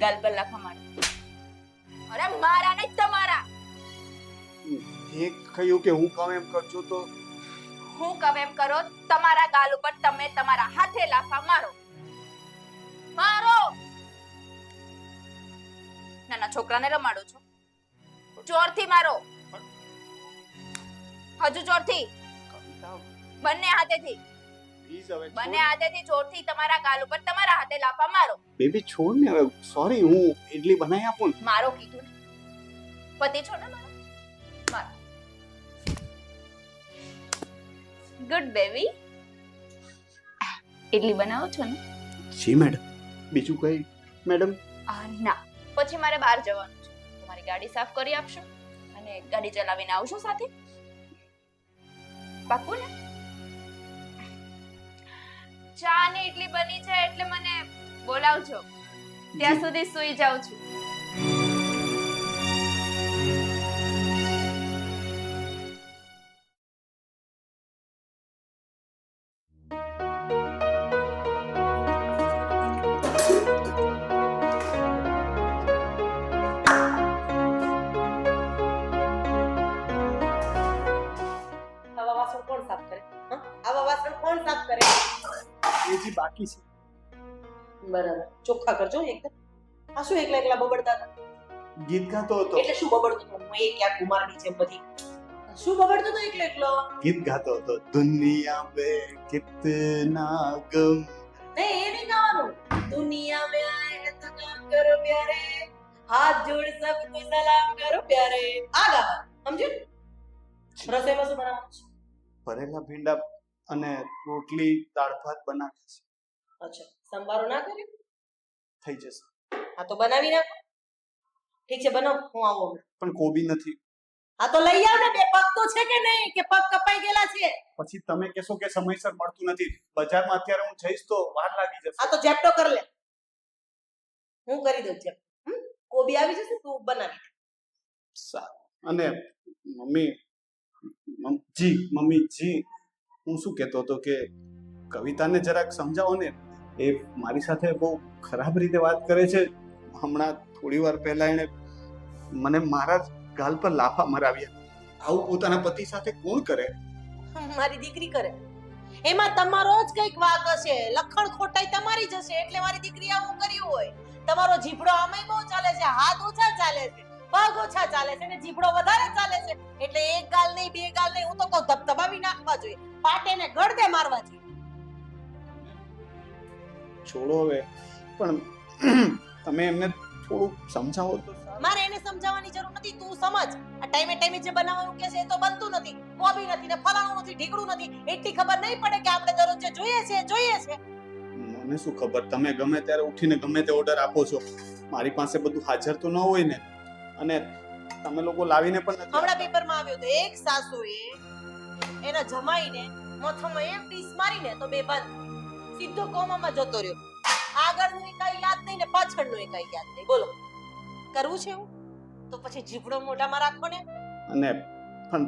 ગાલ પર લાફા મારો. અરે મારા નહીં, તમારા. એ કહ્યું કે હું કહું એમ કરજો તો? હું કહું એમ કરો, તમારા ગાલ ઉપર તમે તમારા હાથે લાફા મારો. મારો. નાના છોકરાને રમાડો છો. જોરથી મારો, હજુ જોરથી, કવિતા બંને હાથેથી, પ્લીઝ હવે બંને હાથેથી જોરથી તમારા ગાલ ઉપર તમારા હાથે લાફા મારો. બેબી છોડ ને હવે. સોરી, હું ઇડલી બનાવી આપું ને. મારો કીધું ને, પતિ છો ને મારો, મારો. Good baby. ઇડલી બનાવો છો ને? જી મેડમ. બીજું કઈ મેડમ? ના, પછી મારે બહાર જવાનું છે. તમારી ગાડી સાફ કરી આપશો અને ગાડી ચલાવીને આવશો સાથે? પાક્કું ને? ચા ને ઇડલી બની છે એટલે મને બોલાવજો. ત્યાં સુધી સૂઈ જાઉં છું. આવા વાસણ કોણ સાફ કરે? હં? આવા વાસણ કોણ સાફ કરે? એ જી બાકી છે. બરાબર, ચોખ્ખા કરજો એકદમ. આ શું એકલા એકલા બબડતા હતા? ગીત ગાતો હતો. એટલે શું બબડતું હતું? હું એ ક્યાં કુમારની છે બધી. શું બબડતો હતો એકલો એકલો? ગીત ગાતો હતો. દુનિયા મે કિતના ગમ. નહીં, એ નહીં ગાવાનું. દુનિયા મેં આए તો કામ કરો પ્યારે, હાથ જોડ સબકો સલામ કરો પ્યારે. આ ગાવાનું, સમજ્યું? રસોઈમાં શું બનાવવાનું છે? ભરેલા ભીંડા અને રોટલી દાળ ભાત બનાવ્યા છે. અચ્છા, સંભારો ના કર્યો? થઈ જશે. હા તો બનાવી નાખો. ઠીક છે, બનાવ, હું આવું હમણાં. પણ કોબી નથી. હા તો લઈ આવ ને. બે પગ તો છે કે નહીં, કે પગ કપાઈ ગયેલા છે? પછી તમે કહેશો કે સમયસર મળતું નથી. બજારમાં અત્યારે હું જઈશ તો વાર લાગી જશે. આ તો ઝેપ્ટો કર લે. હું કરી દઉં ઝેપ્ટો. કોબી આવી જશે, તું બનાવી દે. સારું. અને મમ્મી જી હું શું કહેતો હતો કે કવિતાને જરાક સમજાવો ને. એ મારી સાથે બહુ ખરાબ રીતે વાત કરે છે. હમણાં થોડી વાર પહેલા એને મને મારા જ ગાલ પર લાફા મરાવ્યા. આવું પોતાના પતિ સાથે કોણ કરે? મારી દીકરી કરે. એમાં તમારો જ કઈક વાંક હશે. લખણ ખોટાઈ તમારી જ હશે, એટલે મારી દીકરી આવું કર્યું હોય. તમારો જીભડો આમાંય બહુ ચાલે છે, હાથ ઓછા ચાલે છે, પગ ઓછા ચાલે છે ને જીભડો વધારે ચાલે છે. એટલે એક ગાલ નહીં, બે ગાલ નહીં, હું તો કહું ધબધબાવી નાખવા જોઈએ. પાટેને ગળદે મારવા જોઈએ. છોડો હવે. પણ તમે એમને થોડું સમજાવો તો સારું. મારે એને સમજાવવાની જરૂર નથી, તું સમજ. આ ટાઈમે ટાઈમે જે બનાવવાનું કે છે એ તો બનતું નથી. કોબી નથી ને ફલાણું નથી, ઢીકડું નથી. એટલી ખબર નહીં પડે કે આપણે દરરોજ જે જોઈએ છે. મને શું ખબર, તમે ગમે ત્યારે ઉઠીને ગમે તે ઓર્ડર આપો છો. મારી પાસે બધું હાજર તો ન હોય ને. અને તમે લોકો લાવીને પણ નથી. હમણાં પેપરમાં આવ્યો તો એક સાસુએ એના જમાઈને મોથામાં એક ડીશ મારીને તો બે બંધ, સીધો કોમામાં જતો રહ્યો. આગળનું કઈ યાદ નહીં ને પાછળનું કઈ યાદ નહીં. બોલો, કરવું છે એવું? તો પછી જીભડો મોઢામાં રાખો ને. અને પણ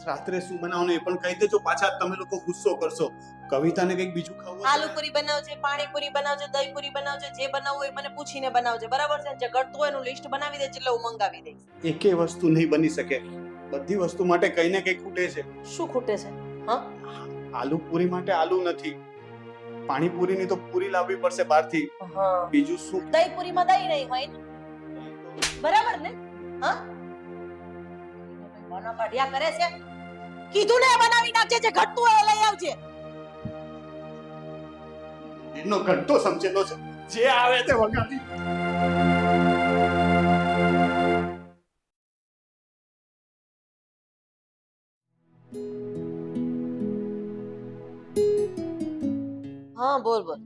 રાત્રે શું બનાવવાનું એ પણ કહી દેજો. પાછા તમે લોકો ગુસ્સો કરશો. કવિતાને કંઈક બીજું ખાવું આલુ પૂરી બનાવજે, પાણીપુરી બનાવજે, દહીં પૂરી બનાવજે, જે બનાવવું હોય મને પૂછીને બનાવજે, બરાબર છે? જે ઘટતું હોય એનું લિસ્ટ બનાવી દે, એટલે હું મંગાવી દઈશ. એકે વસ્તુ નહીં બની શકે. બધી વસ્તુ માટે કઈ ને કઈ ખૂટે છે. શું ખૂટે છે? હા, આલુ પૂરી માટે આલુ નથી. પાણીપુરીની તો પૂરી લાવવી પડશે બહારથી. હા, બીજું શું? દહીં પૂરીમાં દહીં નહીં હોય ને, બરાબર ને? હા, મનો કાઢ્યા કરે છે. કીધું ને બનાવી નાખજે, જે ઘટતું હોય એ લઈ આવજે. એનો ઘંટો સમજેલો છે. જે આવે તે વગાડી. હા, બોલ બોલ.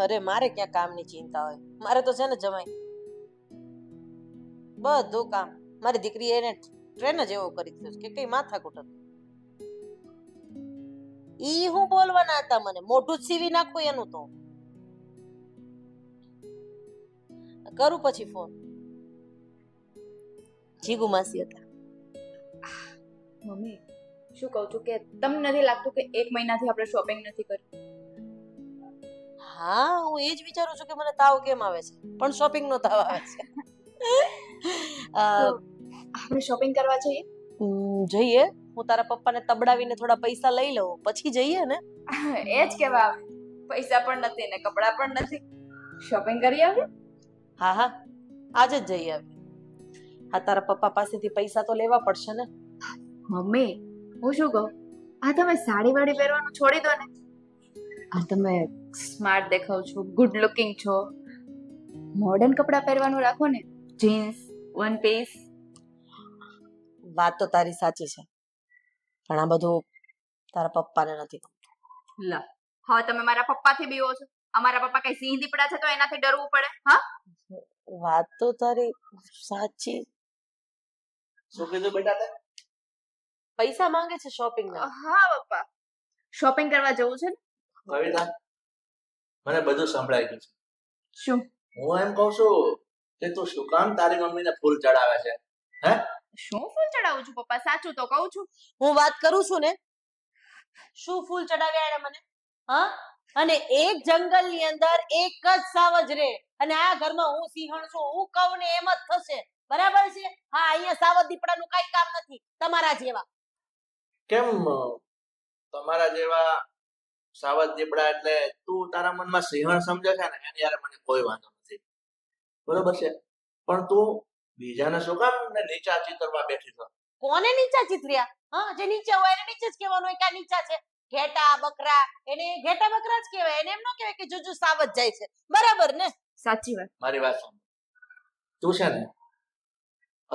અરે મારે ક્યાં કામની ચિંતા હોય. મારે તો છે ને જમાઈ બધું કામ. મારી દીકરી એને ટ્રેન જ એવો કરી દીધો કે કઈ માથાકૂટ હતી. ઈ હું બોલવાના હતા મને? મોઢું જ સીવી નાખું એનું તો. કરું પછી ફોન. જીગુ માસી હતા. મમ્મી શું કહું છું કે તમને નથી લાગતું કે 1 મહિનાથી આપણે શોપિંગ નથી કરી? હા, હું એ જ વિચારું છું કે મને તાવ કેમ આવે છે, પણ શોપિંગ નો તાવ આવે છે. આપણે શોપિંગ કરવા જઈએ? જઈએ. હું તારા પપ્પાને તબડાવીને થોડા પૈસા લઈ લઉં, પછી જઈએ ને. એ જ કેવા આવે. પૈસા પણ નથી ને કપડાં પણ નથી. શોપિંગ કરી આવીએ? હા હા આજે જ જઈ આવી. હા તારા પપ્પા પાસેથી પૈસા તો લેવા પડશે ને. મમ્મી હું શું કહું, આ તમે સાડી વાડી પહેરવાનું છોડી દો ને. આ તમે સ્માર્ટ દેખાવ છો, ગુડ લુકિંગ છો, મોડર્ન કપડાં પહેરવાનું રાખો ને. Jeans, one piece. વાત તો તારી સાચી છે, પણ આ બધું તારા પપ્પાને નથી. લા, હવે તમે મારા પપ્પાથી બીવો છો. અમારા પપ્પા કઈ સિંહ દીપડા છે તો એનાથી ડરવું પડે? હા, વાત તો તારી સાચી. શું કીધું બેટા તે? પૈસા માંગે છે શોપિંગ ના. હા પપ્પા, શોપિંગ કરવા જવું છે ને. કવિતા, મને બધું સંભળાઈ ગયું છે. શું? હું એમ કહું છું કે તું શું કામ તારી મમ્મીને ફૂલ ચડાવે છે? હે? શું ફૂલ ચડાવું છું પપ્પા? સાચું તો કહું છું. હું વાત કરું છું ને, શું ફૂલ ચડાવ્યા એને મને? હા, અને એક જંગલની અંદર એક જ સાવજ રે, અને આ ઘરમાં હું સિંહણ છું, હું કહું ને એમ જ થશે. બરાબર છે? હા, અહીંયા સાવજ દીપડાનું કઈ કામ નથી તમારા જેવા. કેમ તમારા જેવા સાવજ દીપડા એટલે તું તારા મનમાં સિંહણ સમજે છે ને એની યારે મને કોઈ વાંધો નથી, બરોબર છે, પણ તું બીજાને શું કામ ને નીચા ચિતરવા બેઠી છો? કોને નીચા ચિતર્યા? હા, જે નીચે હોય એને નીચે જ કહેવાનું હોય કે આ નીચા છે. ઘેટા બકરા, એને ઘેટા બકરા જ કહેવાય, એને એમ ન કહેવાય કે જુજુ સાવજ જાય છે. બરાબર ને? સાચી વાત. મારી વાત સાંભળ, તું છે ને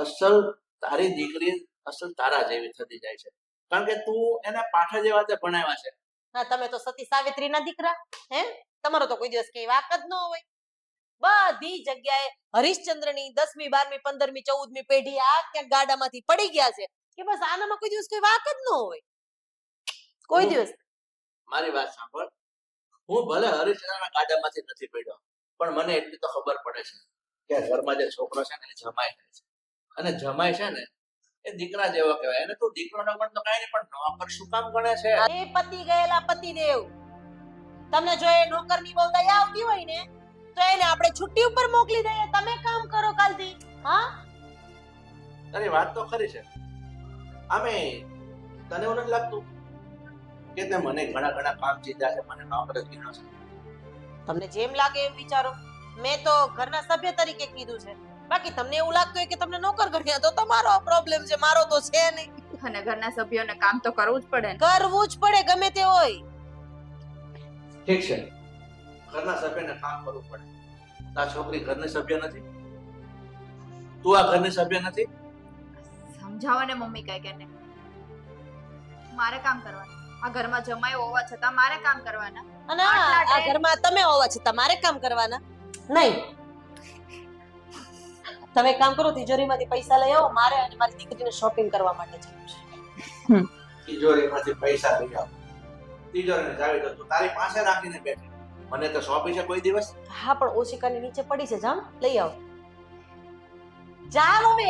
અસલ તારી દીકરી અસલ તારા જેવી થતી જાય છે, કારણ કે તું એને પાઠા જેવા તે ભણાવ્યા છે. હા, તમે તો સતી સાવિત્રીના દીકરા. હે, તમારો તો કોઈ દિવસ કઈ વાક જ ન હોય. બધી જગ્યાએ હરિશ્ચંદ્રની 10મી 12મી 15મી 14મી પેઢી આ ક્યાંક ગાડામાંથી પડી ગયા છે કે બસ આનામાં કોઈ દિવસ કોઈ વાક જ ન હોય. કોઈ દિવસ. મારી વાત સાંભળ, હું ભલે હરિશ્ચંદ્રના ગાડામાંથી નથી પડ્યો, પણ મને એટલી તો ખબર પડે છે કે ઘરમાં જે છોકરો છે ને એ જમાઈ થાય છે, અને જમાઈ છે ને એ દીકરા જેવો કહેવાય. એને તું દીકરો ન ગણ તો કાંઈ નહીં, પણ નોકર શું કામ ગણે છે? એ પતિ ગયેલા પતિદેવ. તમને જો એ નોકરની બહુ દયા આવતી હોય ને તો એને આપણે છુટ્ટી ઉપર મોકલી દઈએ. તમે કામ કરો કાલથી. હા, તારી વાત તો ખરી છે. આમે તને એવું નથી લાગતું કે તે મને ઘણા ઘણા કામ ચીધા છે, મને નોકર જ ગણ્યો છે? તમને જેમ લાગે એમ વિચારો. મેં તો ઘરના સભ્ય તરીકે કીધું છે. બાકી તમને એવું લાગતું હોય કે તમને નોકર ગણ્યા તો તમારો પ્રોબ્લેમ છે, મારો તો છે નહીં. અને ઘરના સભ્યોને કામ તો કરવું જ પડે ને. કરવું જ પડે ગમે તે હોય. ઠીક છે, ઘરના સભ્યને કામ કરવું પડે. આ છોકરી ઘરની સભ્ય નથી, તું આ ઘરની સભ્ય નથી. સમજાવો ને મમ્મી કઈ કે ને. મારે કામ કરવાનું. આ ઘરમાં જમાઈ હોવા છતાં મારે કામ કરવાના. અને આટલા આ time- ઘરમાં તમે હોવા છે તમારે કામ કરવાના નહીં. તમે કામ કરો, તિજોરીમાંથી પૈસા લઈ આવો. મારે અને મારી દીકરીને શોપિંગ કરવા માટે જવું છે. તિજોરીમાંથી પૈસા લઈ આવ. તિજોરીની ચાવી તો તું તારી પાસે રાખીને બેઠી, મને તો સોંપી છે કોઈ દિવસ? હા, પણ ઓશિકાની નીચે પડી છે, જામ લઈ આવો. જામ હવે.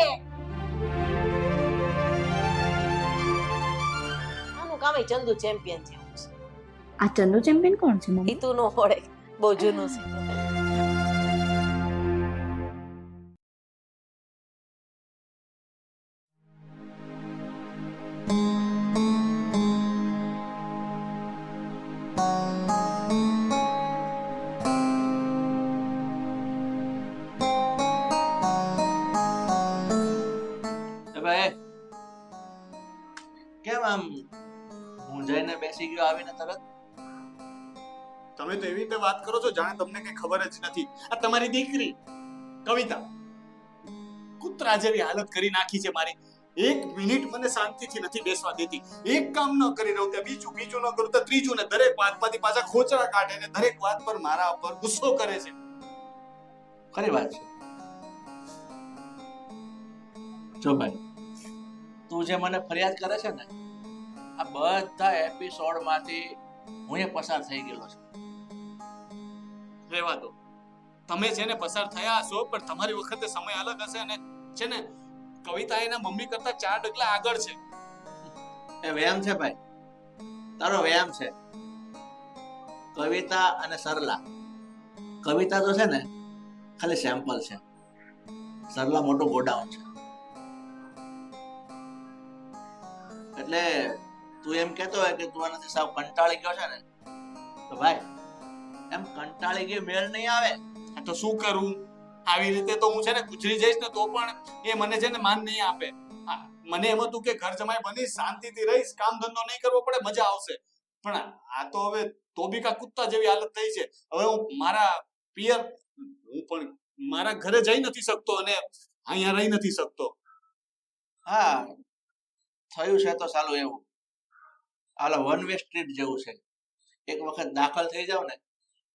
આનું કામ એ ચંદુ ચેમ્પિયન જેવું છે. આ ચંદુ ચેમ્પિયન કોણ છે મમ્મી? ઈ તું નો હોડે, બહુ જૂનું છે. કેમ આમ મૂંઝાઈને બેસી ગયો આવીને તરત? તમે તો એવી રીતે વાત કરો છો જાણે તમને કઈ ખબર જ નથી. આ તમારી દીકરી કવિતા કૂતરા જેવી હાલત કરી નાખી છે મારી. એક મિનિટ મને શાંતિથી નથી બેસવા દેતી. એક કામ ન કરી રહું ત્યાં બીજું ન કરું તો ત્રીજું, ને દરેક વાતમાંથી પાછા ખોચરા કાઢે ને દરેક વાત પર મારા ઉપર ગુસ્સો કરે છે. ખરી વાત છે. જો ભાઈ, તું જે મને ફરિયાદ કરે છે ને, આ બધા એપિસોડ માંથી હું એ પસાર થઈ ગયેલો છું. રહેવા દો, તમે છે ને પસાર થયા હશો, પણ તમારી વખતે સમય અલગ હશે. અને છે ને કવિતા એના મમ્મી કરતા 4 ડગલા આગળ છે. એ વ્યાયામ છે ભાઈ, તારો વ્યાયામ છે. કવિતા અને સરલા, કવિતા તો છે ને ખાલી સેમ્પલ છે, સરલા મોટું ગોડાઉન છે. એટલે તું એમ કહેતો હોય કે તું આનાથી સાવ કંટાળી ગયો છે ને, તો ભાઈ એમ કંટાળી ગયો મેળ નહીં આવે. તો શું કરું? આવી રીતે તો હું છે ને ગુજરી જઈશ ને તો પણ એ મને છે ને માન નહીં આપે. હા, મને એમ હતું કે ઘર જમાઈ બની શાંતિથી રહીશ, કામ ધંધો નહીં કરવો પડે, મજા આવશે. પણ આ તો હવે તોબિકા કુત્તા જેવી હાલત થઈ છે. હવે હું મારા પિયર હું પણ મારા ઘરે જઈ નથી શકતો અને અહીંયા રહી નથી શકતો. હા, થયું છે તો સાલું એવું. હાલો, વન વે સ્ટ્રીટ જેવું છે. એક વખત દાખલ થઈ જાવ ને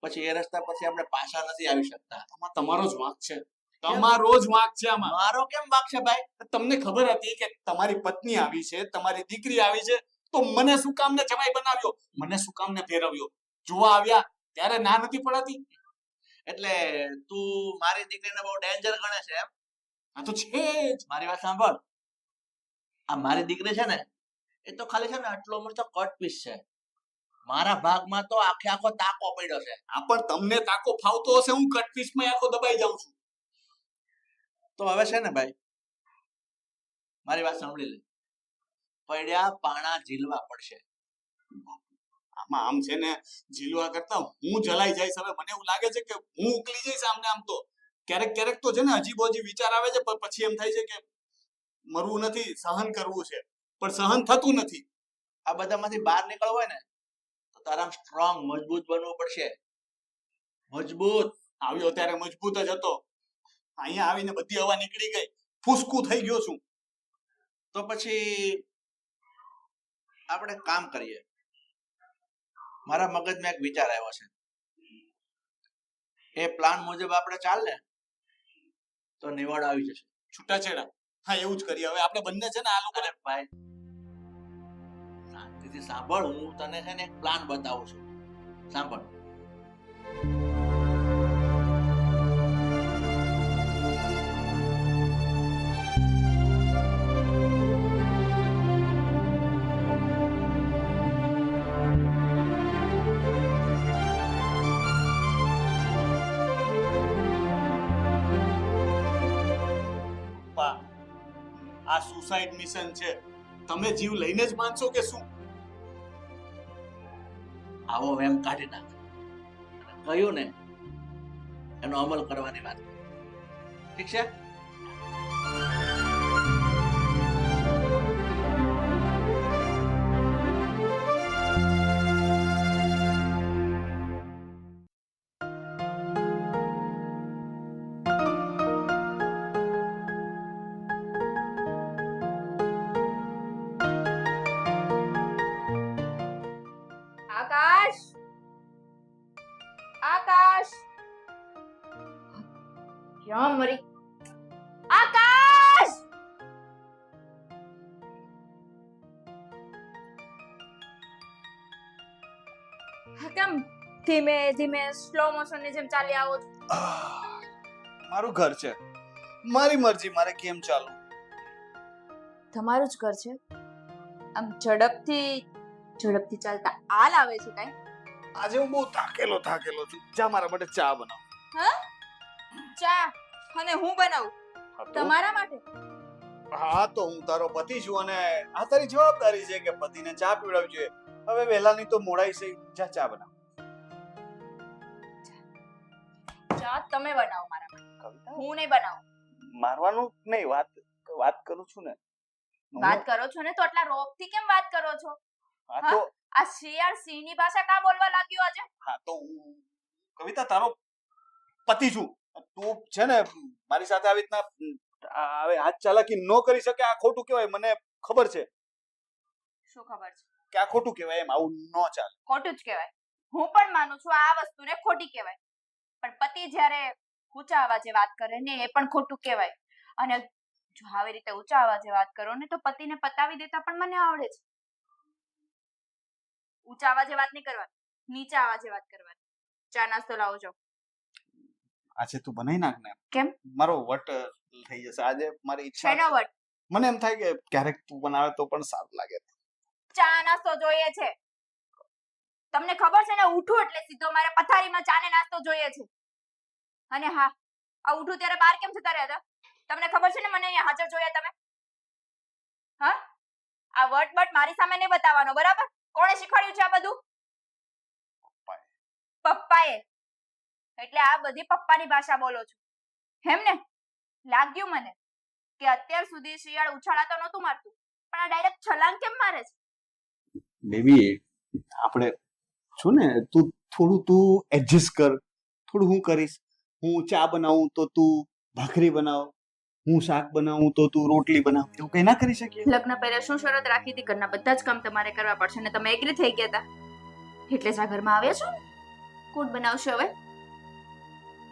પછી એ રસ્તા પછી આપણે પાછા નથી આવી શકતા. આમાં તમારો જ વાંક છે, તમારો જ વાંક છે આમાં. મારો કેમ વાંક છે ભાઈ? તમને ખબર હતી કે તમારી પત્ની આવી છે, તમારી દીકરી આવી છે, તો મને શું કામ ને જમાઈ બનાવ્યો, મને શું કામ ને ફેરવ્યો? જોવા આવ્યા ત્યારે ના નથી પડાતી? એટલે તું મારી દીકરીને બહુ ડેન્જર ગણે છે એમ? આ તો છે જ. મારી વાત સાંભળ. આ મારી દીકરી છે ને એ તો ખાલી છે ને આટલો મોટો કટ પીસ છે. મારા ભાગમાં તો આખે આખો તાકો પડ્યો છે. આ પણ તમને તાકો ફાવતો હશે, હું કટપીસમાં આખો દબાઈ જાઉં છું. તો હવે છે ને ભાઈ, મારી વાત સાંભળી લે. પડ્યા પાણા ઝીલવા પડશે. આમાં આમ છે ને ઝીલવા કરતા હું જલાઈ જઈશ. હવે મને એવું લાગે છે કે હું ઉકલી જઈશ આમને આમ. તો ક્યારેક ક્યારેક તો છે ને અજીબો અજીબ વિચાર આવે છે, પણ પછી એમ થાય છે કે મરવું નથી, સહન કરવું છે, પણ સહન થતું નથી. આ બધામાંથી બહાર નીકળવું હોય ને તો તારા સ્ટ્રોંગ મજબૂત બનવું પડશે. મજબૂત. આવ્યો ત્યારે મજબૂત જ હતો, અહીંયા આવીને બધી હવા નીકળી ગઈ, ફૂસકું થઈ ગયો છું. તો પછી આપણે કામ કરીએ. મારા મગજમાં એક વિચાર આવ્યો છે. એ પ્લાન મુજબ આપણે ચાલ ને તો નિવાડો આવી જશે. છૂટાછેડા? હા, એવું જ કરીએ. હવે આપણે બંને છે ને આ લોકોને. ભાઈ શાંતિથી સાંભળ, હું તને છે ને એક પ્લાન બતાવું છું. સાંભળ. આ સુસાઇડ મિશન છે, તમે જીવ લઈને જ માનશો કે શું? આવો વેમ કાઢી નાખ. કહ્યું ને એનો અમલ કરવાની વાત. ઠીક છે? આકાશ, આકાશ, ક્યાં મરી? આકાશ! કેમ ધીમે ધીમે સ્લો મોશન ની જેમ ચાલી આવો છો? મારું ઘર છે, મારી મરજી, મારે કેમ ચાલુ. તમારું જ ઘર છે, આમ ઝડપથી ચાલતા આલ આવે છે કઈ? આજે હું બહુ થાકેલો છું. જા મારા માટે ચા બનાવ. ચા? અને હું બનાવું તમારા માટે? હા, તો હું તારો પતિ છું અને આ તારી જવાબદારી છે કે પતિને ચા પીવડાવવી જોઈએ. હવે વહેલાની તો મોડાઈ છે, જા ચા બનાવ. ચા તમે બનાવો મારા માટે, કવિતા, હું નહીં બનાવું. મારવાનું નહીં, વાત કરું છું ને. વાત કરો છો ને તો આટલા રોબથી કેમ વાત કરો છો? હા તો આ શિયાળ સિંહની ભાષા કા બોલવા લાગ્યો આજે? હા તો હું કવિતા તારો પતિ છું. તું છે ને મારી સાથે આવી રીતના હવે હાથ ચાલાકી ન કરી શકે. આ ખોટું કહેવાય, મને ખબર છે. શું ખબર છે કે આ ખોટું કહેવાય, એમ આવું ન ચાલે. ખોટું જ કહેવાય. હું પણ માનું છું આ વસ્તુને ખોટી કહેવાય, પણ પતિ જ્યારે ઊંચા અવાજે વાત કરે ને એ પણ ખોટું કહેવાય. અને જો આવી રીતે ઊંચા અવાજે વાત કરો ને તો પતિને પતાવી દેતા પણ મને આવડે છે. ઊંચા અવાજે વાત નહીં કરવાની, નીચા અવાજે વાત કરવાની. ચા નાસ્તો લાવો છો? આજે તું બનાવી નાખ ને. કેમ? મારો વટ થઈ જશે આજે. મારી ઈચ્છા શેનો વટ? મને એમ થાય કે ક્યારેક તું બનાવે તો પણ સારું લાગે. ચા નાસ્તો જોઈએ છે. તમને ખબર છે ને, ઉઠું એટલે સીધો મારે પથારીમાં ચા ને નાસ્તો જોઈએ છે. અને હા, આ ઉઠું ત્યારે બહાર કેમ જતા રહ્યા હતા? તમને ખબર છે ને મને અહીંયા હાજર જોયા તમે? હા, આ વટ મારી સામે નહીં બતાવવાનો, બરાબર? કોણે શીખવાડ્યું છે આ બધું? પપ્પાએ. એટલે આ બધી પપ્પાની ભાષા બોલો છો. એમ ને લાગ્યું મને કે અત્યાર સુધી શિયાળ ઉછાળા તો નહોતું મારતું પણ આ ડાયરેક્ટ છલાંગ કેમ મારે છે? બેબી આપણે છો ને તું એડજસ્ટ કર. થોડું હું કરીશ. હું ચા બનાવું તો તું ભાખરી બનાવ, હું શાક બનાવું તો તું રોટલી બનાવ. એવું કઈ ના કરી શકીએ? લગ્ન પહેલા શું શરત રાખી હતી? ઘરના બધા જ કામ તમારે કરવા પડશે ને તમે એગ્રી થઈ ગયા હતા એટલે જ આ ઘરમાં આવ્યા છો. કોણ બનાવશે હવે?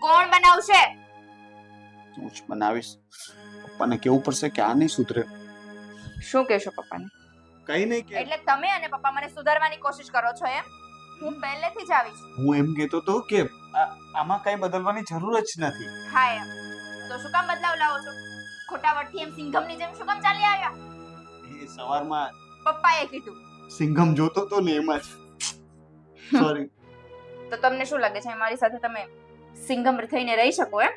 કોણ બનાવશે? તું જ બનાવીશ. પપ્પાને કેવું પડશે કે આ નહીં સુધરે. શું કહેશો પપ્પાને? કઈ નહીં કે એટલે તમે અને પપ્પા મને સુધારવાની કોશિશ કરો છો એમ? હું પહેલેથી જ આવીશ. હું એમ કહેતો તો કે આમાં કઈ બદલવાની જરૂર જ નથી. હા એમ તો શું કામ બદલાવ લાવો છો? ખોટા વટથી એમ સિંઘમની જેમ શું કામ ચાલી આવ્યા? એ સવારમાં પપ્પાએ કીધું. સિંઘમ જોતો તો ને એમાં જ. સોરી. તો તમને શું લાગે છે મારી સાથે તમે સિંઘમ થઈને રહી શકો એમ?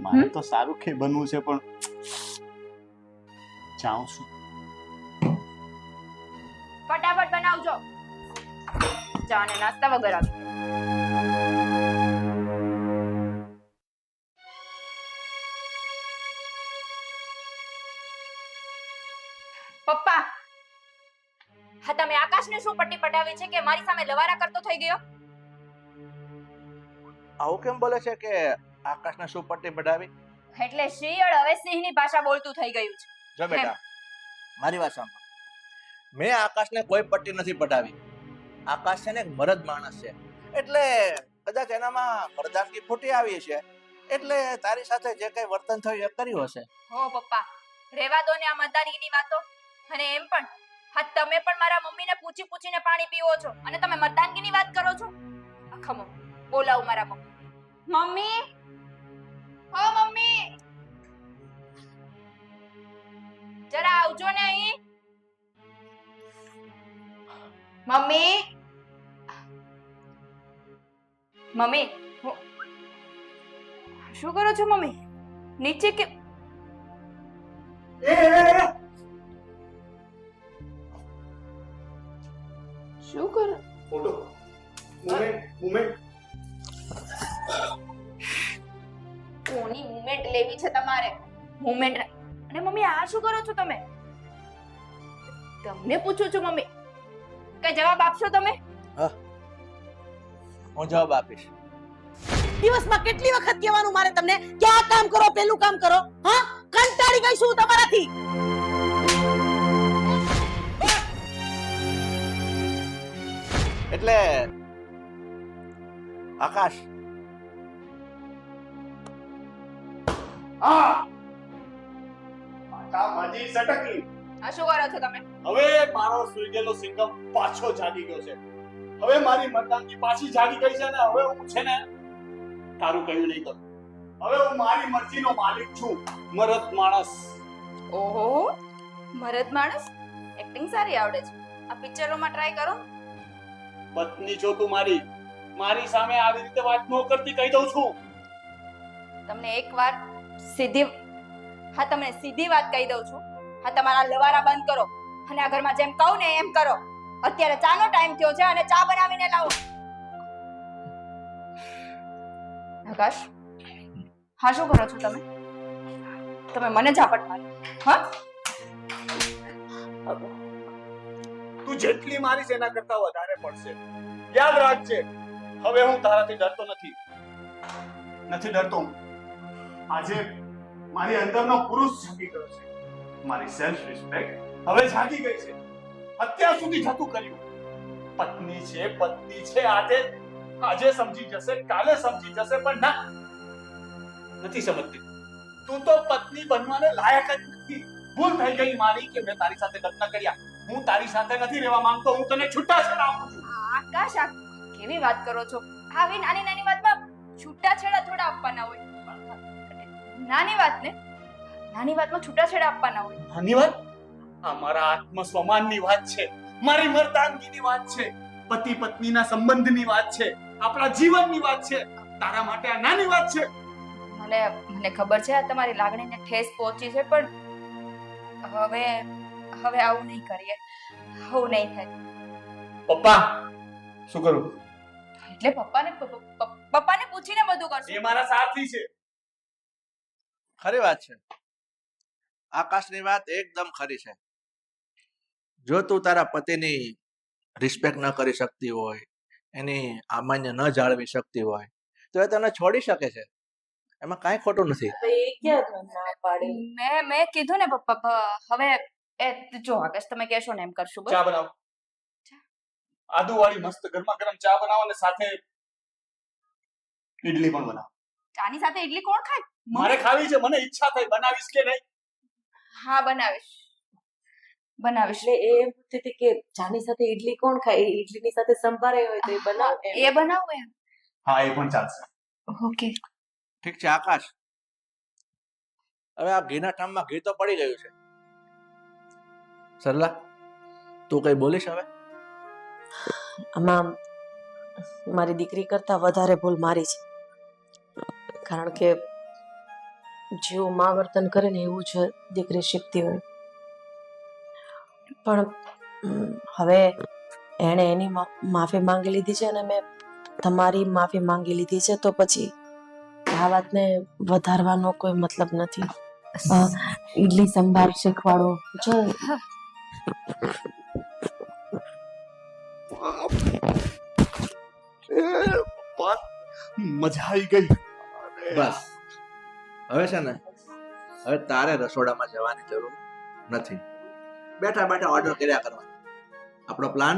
મારે તો સારું કે બનવું છે પણ જાઉં છું. ફટાફટ બનાવજો. ચા અને નાસ્તા વગર આપજો. પપ્પા હા તમે આકાશને શું પટ્ટી પટાવી છે કે મારી સામે લવારા કરતો થઈ ગયો? આવું કેમ બોલે છે કે આકાશને શું પટ્ટી બઢાવી? એટલે શિયાળ હવે સિંહની ભાષા બોલતું થઈ ગયું છે. જો બેટા મારી વાત સાંભળ. મેં આકાશને કોઈ પટ્ટી નથી પઢાવી. આકાશ છે ને એક મરદ માણસ છે એટલે કદાચ એનામાં મરદાનગી ફૂટી આવી છે એટલે તારી સાથે જે કઈ વર્તન થયું એ કર્યું હશે. હો પપ્પા રેવા દો ને આ મતદારીની વાતો. અને એમ પણ હા તમે પણ મારા મમ્મીને પૂછીને પાણી પીવો છો અને તમે મતદાનગીની વાત કરો છો. ખમો બોલાવું મારા મમ્મી. મમ્મી હો મમ્મી જરા આવજો ને અહીં. મમ્મી મમ્મી શું કરો છો મમ્મી? નીચે કે શું કરો? ફોટો મુમેન્ટ કોની મુમેન્ટ લેવી છે તમારે? મુમેન્ટ અને મમ્મી આ શું કરો છો તમે? તમને પૂછું છું મમ્મી. કઈ જવાબ આપશો તમે? હું જવાબ આપીશ. દિવસમાં કેટલી વખત કહેવાનું મારે તમને કે આ કામ કરો પેલું કામ કરો? હા કંટાળી ગઈ છું તમારાથી. એટલે આકાશ માજી સટકી. આ શું કરો છો તમે? હવે મારો સુઈ ગયેલો સિંઘમ પાછો જાગી ગયો છે. હવે મારી મતદાનગી પાછી જાગી ગઈ છે ને હવે હું છે ને તારું કયું નહીં કરું. હવે હું મારી મરજીનો માલિક છું. મરદ માણસ. ઓહો મરદ માણસ. એક્ટિંગ સારી આવડે છે. આ પિક્ચરોમાં ટ્રાય કરો. પત્ની છો તું મારી. મારી સામે આવી રીતે વાત ન કરતી કહી દઉં છું. તમને એકવાર સીધી હા તમને સીધી વાત કહી દઉં છું. હા તમારા લવારા બંધ કરો અને આ ઘરમાં જેમ કહું ને એમ કરો. અત્યારે ચાનો ટાઈમ થયો છે અને ચા બનાવીને લાવો. આકાશ હા શું કરો છો તમે? તમે મને ઝાપટ મારી. હા તું જેટલી મારી એના કરતા વધારે પડશે. યાદ રાખજે હવે હું તારાથી ડરતો નથી ડરતો હું. આજે મારી અંદરનો પુરુષ જાગી ગયો છે. મારી સેલ્ફ રિસ્પેક્ટ હવે જાગી ગઈ છે. અત્યાર સુધી જતું કર્યું. પત્ની છે આજે સમજી જશે કાલે સમજી જશે પણ ના નથી સમજતી. તું તો પત્ની બનવાને લાયક જ નથી. ભૂલ થઈ ગઈ મારી કે મેં તારી સાથે લગ્ન કર્યા. હું તારી સાથે નથી રહેવા માંગતો. હું તને છૂટાછેડા આપું છું. આકાશ આ કેવી વાત કરો છો? આવી નાની નાની વાતમાં છૂટાછેડા થોડા આપવાના હોય. નાની વાતમાં છૂટાછેડા આપવાના હોય. નાની વાત? આ મારા આત્મસ્વમાનની વાત છે. મારી મર્દાનગીની વાત છે. પતિ પત્નીના સંબંધની વાત છે. આપણા જીવનની વાત છે. તારા માટે આ નાની વાત છે. મને ખબર છે આ તમારી લાગણીને ઠેસ પહોંચી છે પણ હવે આવું નહીં કરીએ. આવું નહીં થાય. પપ્પા શું કરું? એટલે પપ્પાને પૂછીને બધું કરશું. એ મારા સાથી છે. ખરી વાત છે. આકાશની વાત એકદમ ખરી છે. જો તું તારા પતિની રિસ્પેક્ટ ન કરી શકતી હોય, એની આમાન્ય ન જાળવી શકતી હોય, તો એ તને છોડી શકે છે. એમાં કાંઈ ખોટું નથી. મેં કીધું ને પપ્પા હવે જો આકાશ તમે કહેશો ને એમ કરશું બસ ચા બનાવો આદુ વાળી મસ્ત ગરમા ગરમ ચા બનાવો અને સાથે ઈડલી પણ બનાવો. ચાની સાથે ઈડલી કોણ ખાય? મારે ખાવી છે, મને ઈચ્છા થઈ. બનાવીશ કે નહીં? હા બનાવીશ. એટલે એ એમ પૂછતી હતી કે ચાની સાથે ઈડલી કોણ ખાય? ઈડલીની સાથે સંભારે હોય તો એ બનાવ એમ. એ બનાવો એમ. હા એ પણ ચાલશે. ઓકે. ઠીક છે આકાશ, હવે આ ઘીના ઠામમાં ઘી તો પડી ગયું છે. સરલા, તું કઈ બોલીશ હવે? આમાં મારી દીકરી કરતા વધારે ભૂલ મારી છે, કારણ કે જેવું માં વર્તન કરે ને એવું જ દીકરી શીખતી હોય. પણ હવે એણે એની માફી માંગી લીધી છે અને મેં તમારી માફી માંગી લીધી છે, તો પછી આ વાતને વધારવાનો કોઈ મતલબ નથી. ઈડલી સંભાર શીખવાડો જો. મજા આવી ગઈ. બસ હવે છે ને, હવે તારે રસોડામાં જવાની જરૂર નથી. બેઠા બેઠા ઓર્ડર કર્યા કરવાનો. આપણો પ્લાન